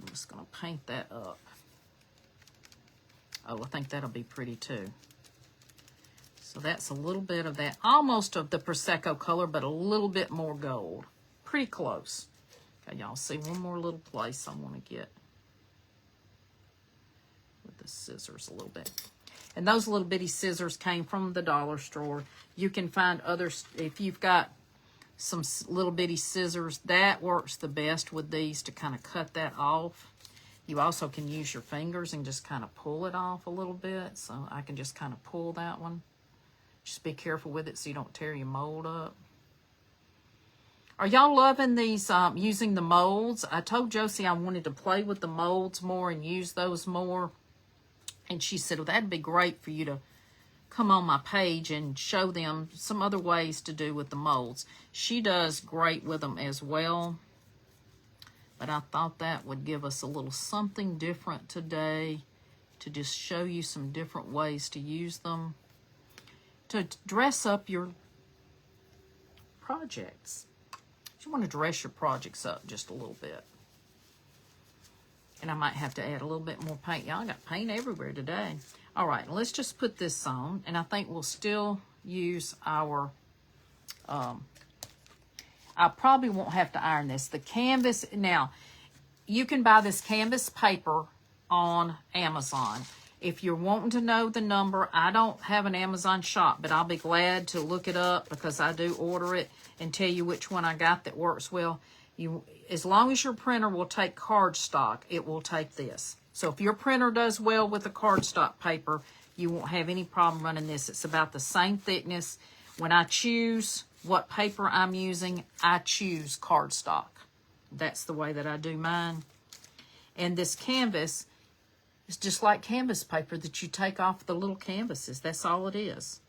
Speaker 1: I'm just going to paint that up. Oh, I think that'll be pretty too. So that's a little bit of that, almost of the Prosecco color, but a little bit more gold. Pretty close. Okay, y'all see one more little place I want to get with the scissors a little bit. And those little bitty scissors came from the dollar store. You can find others, if you've got some little bitty scissors, that works the best with these to kind of cut that off. You also can use your fingers and just kind of pull it off a little bit. So I can just kind of pull that one. Just be careful with it so you don't tear your mold up. Are y'all loving these, using the molds? I told Josie I wanted to play with the molds more and use those more. And she said, well, that'd be great for you to come on my page and show them some other ways to do with the molds. She does great with them as well. But I thought that would give us a little something different today to just show you some different ways to use them to dress up your projects. You want to dress your projects up just a little bit. And I might have to add a little bit more paint. Y'all got paint everywhere today. All right, let's just put this on. And I think we'll still use our, I probably won't have to iron this. The canvas, now, you can buy this canvas paper on Amazon. If you're wanting to know the number, I don't have an Amazon shop, but I'll be glad to look it up because I do order it and tell you which one I got that works well. As long as your printer will take cardstock, it will take this. So if your printer does well with the cardstock paper, you won't have any problem running this. It's about the same thickness. When I choose what paper I'm using, I choose cardstock. That's the way that I do mine. And this canvas is just like canvas paper that you take off the little canvases. That's all it is.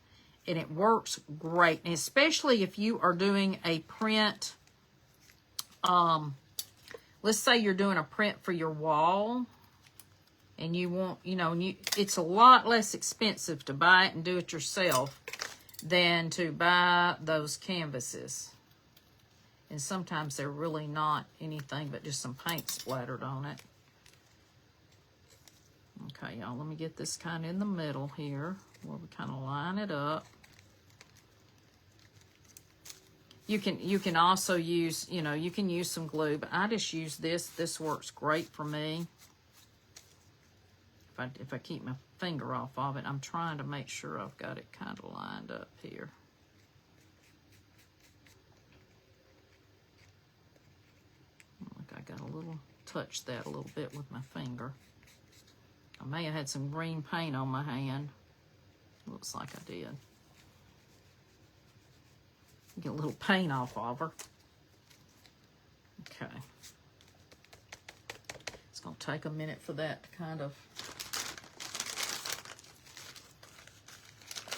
Speaker 1: And it works great. And especially if you are doing a print, let's say you're doing a print for your wall and you want, it's a lot less expensive to buy it and do it yourself than to buy those canvases. And sometimes they're really not anything but just some paint splattered on it. Okay, y'all, let me get this kind of in the middle here where we kind of line it up. You can also use, you can use some glue, but I just use this. This works great for me. If I keep my finger off of it, I'm trying to make sure I've got it kind of lined up here. Look, I got a little, touch that a little bit with my finger. I may have had some green paint on my hand. Looks like I did. Get a little paint off of her. Okay. It's going to take a minute for that to kind of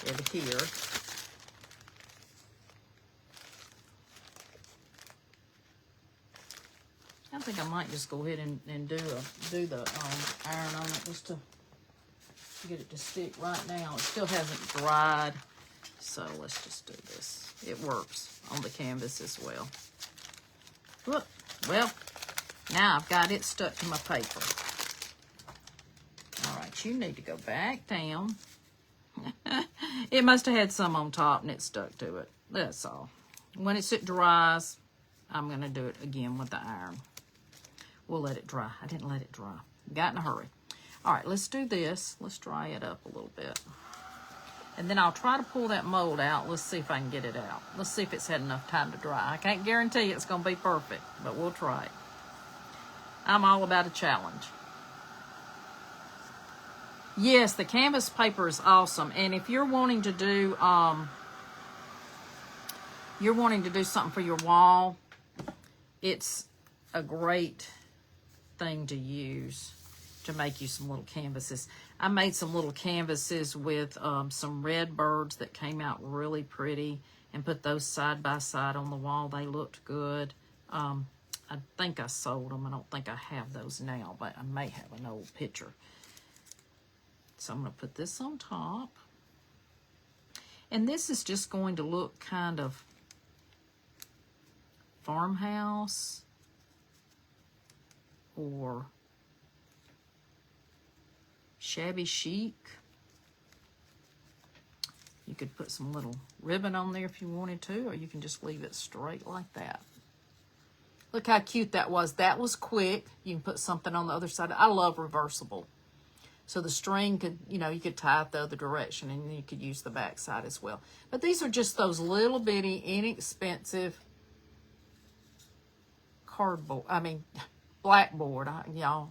Speaker 1: adhere. think I might just go ahead and do the iron on it just to get it to stick. Right now it still hasn't dried, so let's just do this. It works on the canvas as well. Look, well, now I've got it stuck to my paper. All right, you need to go back down. It must have had some on top and it stuck to it. That's all. When it dries, I'm going to do it again with the iron. We'll let it dry. I didn't let it dry. Got in a hurry. All right, let's do this. Let's dry it up a little bit. And then I'll try to pull that mold out. Let's see if I can get it out. Let's see if it's had enough time to dry. I can't guarantee it's going to be perfect, but we'll try it. I'm all about a challenge. Yes, the canvas paper is awesome. And if you're wanting to do something for your wall, it's a great thing to use to make you some little canvases. I made some little canvases with some red birds that came out really pretty and put those side by side on the wall. They looked good. I think I sold them. I don't think I have those now, but I may have an old picture. So I'm going to put this on top. And this is just going to look kind of farmhouse or shabby chic. You could put some little ribbon on there if you wanted to, or you can just leave it straight like that. Look how cute that was. That was quick. You can put something on the other side. I love reversible. So the string could, you know, you could tie it the other direction and you could use the back side as well. But these are just those little bitty, inexpensive blackboard, y'all.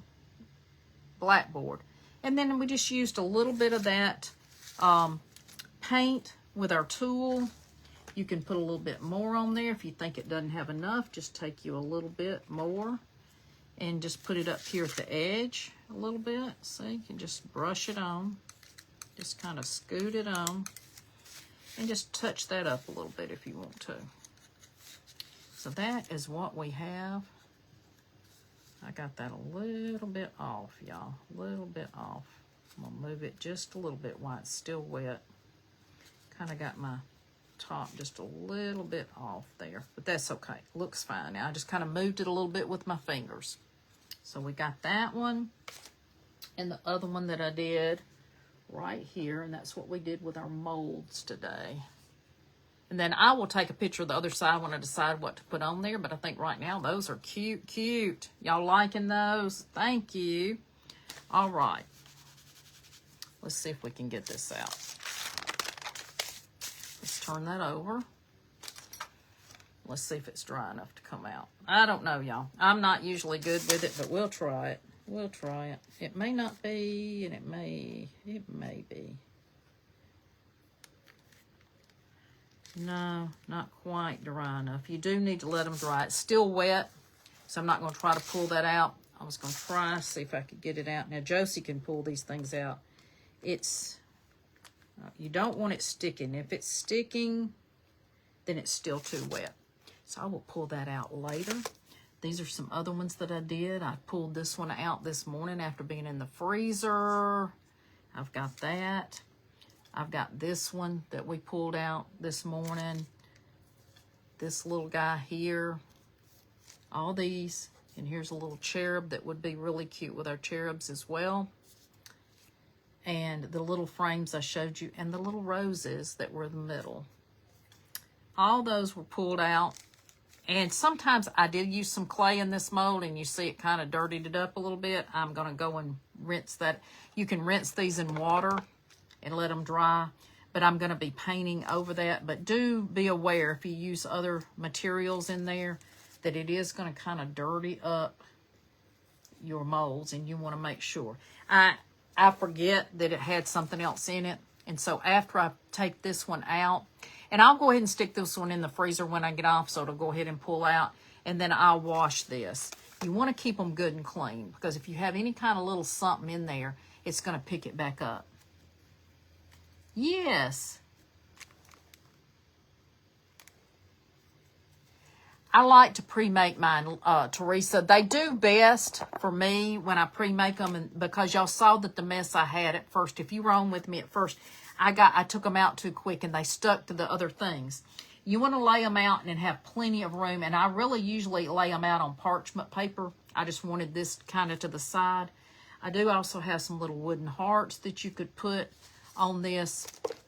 Speaker 1: Blackboard. And then we just used a little bit of that paint with our tool. You can put a little bit more on there. If you think it doesn't have enough, just take you a little bit more and just put it up here at the edge a little bit. See, you can just brush it on. Just kind of scoot it on. And just touch that up a little bit if you want to. So that is what we have. I got that a little bit off, y'all. A little bit off. I'm going to move it just a little bit while it's still wet. Kind of got my top just a little bit off there. But that's okay. Looks fine. Now I just kind of moved it a little bit with my fingers. So we got that one. And the other one that I did right here. And that's what we did with our molds today. And then I will take a picture of the other side when I decide what to put on there. But I think right now those are cute, cute. Y'all liking those? Thank you. All right. Let's see if we can get this out. Let's turn that over. Let's see if it's dry enough to come out. I don't know, y'all. I'm not usually good with it, but we'll try it. We'll try it. It may not be, and it may be. No, not quite dry enough. You do need to let them dry. It's still wet, so I'm not going to try to pull that out. I was going to try to see if I could get it out. Now, Josie can pull these things out. It's, you don't want it sticking. If it's sticking, then it's still too wet. So I will pull that out later. These are some other ones that I did. I pulled this one out this morning after being in the freezer. I've got that. I've got this one that we pulled out this morning. This little guy here. All these. And here's a little cherub that would be really cute with our cherubs as well. And the little frames I showed you. And the little roses that were in the middle. All those were pulled out. And sometimes I did use some clay in this mold. And you see it kind of dirtied it up a little bit. I'm going to go and rinse that. You can rinse these in water and let them dry, but I'm going to be painting over that. But do be aware if you use other materials in there that it is going to kind of dirty up your molds, and you want to make sure. I forget that it had something else in it, and so after I take this one out, and I'll go ahead and stick this one in the freezer when I get off, so it'll go ahead and pull out, and then I'll wash this. You want to keep them good and clean, because if you have any kind of little something in there, it's going to pick it back up. Yes. I like to pre-make mine, Teresa. They do best for me when I pre-make them, and because y'all saw that the mess I had at first. If you were on with me at first, I took them out too quick and they stuck to the other things. You want to lay them out and have plenty of room, and I really usually lay them out on parchment paper. I just wanted this kind of to the side. I do also have some little wooden hearts that you could put on this.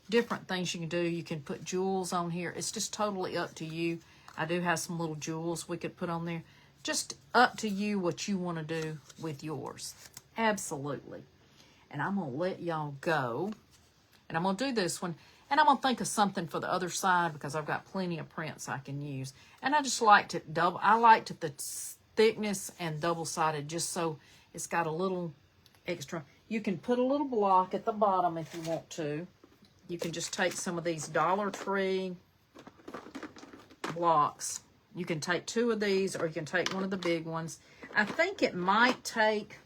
Speaker 1: Different things you can do. You can put jewels on here. It's just totally up to you. I do have some little jewels we could put on there. Just up to you what you want to do with yours. Absolutely. And I'm going to let y'all go. And I'm going to do this one. And I'm going to think of something for the other side because I've got plenty of prints I can use. And I just liked it double. I liked it the thickness and double-sided just so it's got a little extra. You can put a little block at the bottom if you want to. You can just take some of these Dollar Tree blocks. You can take 2 of these, or you can take one of the big ones. I think it might take,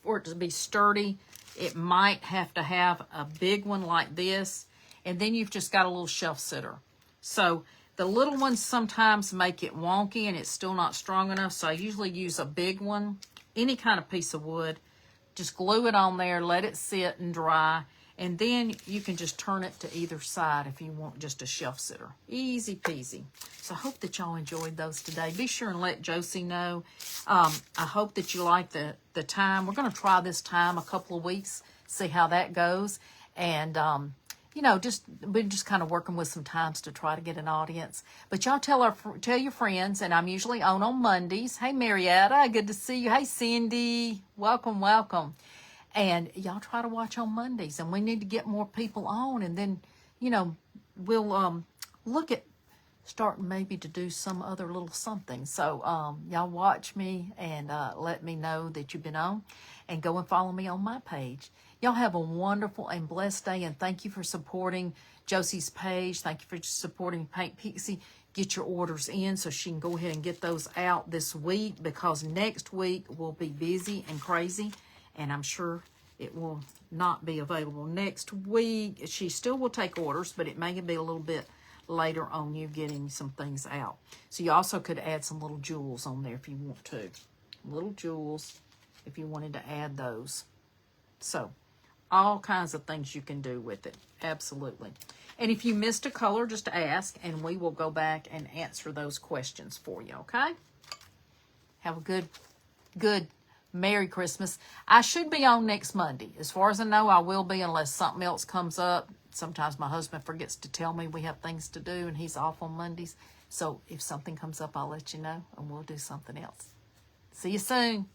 Speaker 1: for it to be sturdy, it might have to have a big one like this, and then you've just got a little shelf sitter. So the little ones sometimes make it wonky and it's still not strong enough, so I usually use a big one, any kind of piece of wood. Just glue it on there, let it sit and dry, and then you can just turn it to either side if you want just a shelf sitter. Easy peasy. So I hope that y'all enjoyed those today. Be sure and let Josie know. I hope that you like the time. We're going to try this time a couple of weeks, see how that goes. And, you know, we're just kind of working with some times to try to get an audience. But y'all tell your friends, and I'm usually on Mondays. Hey, Marietta, good to see you. Hey, Cindy, welcome, welcome. And y'all try to watch on Mondays, and we need to get more people on, and then, you know, we'll look at starting maybe to do some other little something. So y'all watch me and let me know that you've been on, and go and follow me on my page. Y'all have a wonderful and blessed day, and thank you for supporting Josie's page. Thank you for supporting Paint Pixie. Get your orders in so she can go ahead and get those out this week, because next week will be busy and crazy. And I'm sure it will not be available next week. She still will take orders, but it may be a little bit later on you getting some things out. So you also could add some little jewels on there if you want to. Little jewels if you wanted to add those. So all kinds of things you can do with it. Absolutely. And if you missed a color, just ask, and we will go back and answer those questions for you, okay? Have a good Merry Christmas. I should be on next Monday. As far as I know, I will be unless something else comes up. Sometimes my husband forgets to tell me we have things to do, and he's off on Mondays. So if something comes up, I'll let you know, and we'll do something else. See you soon.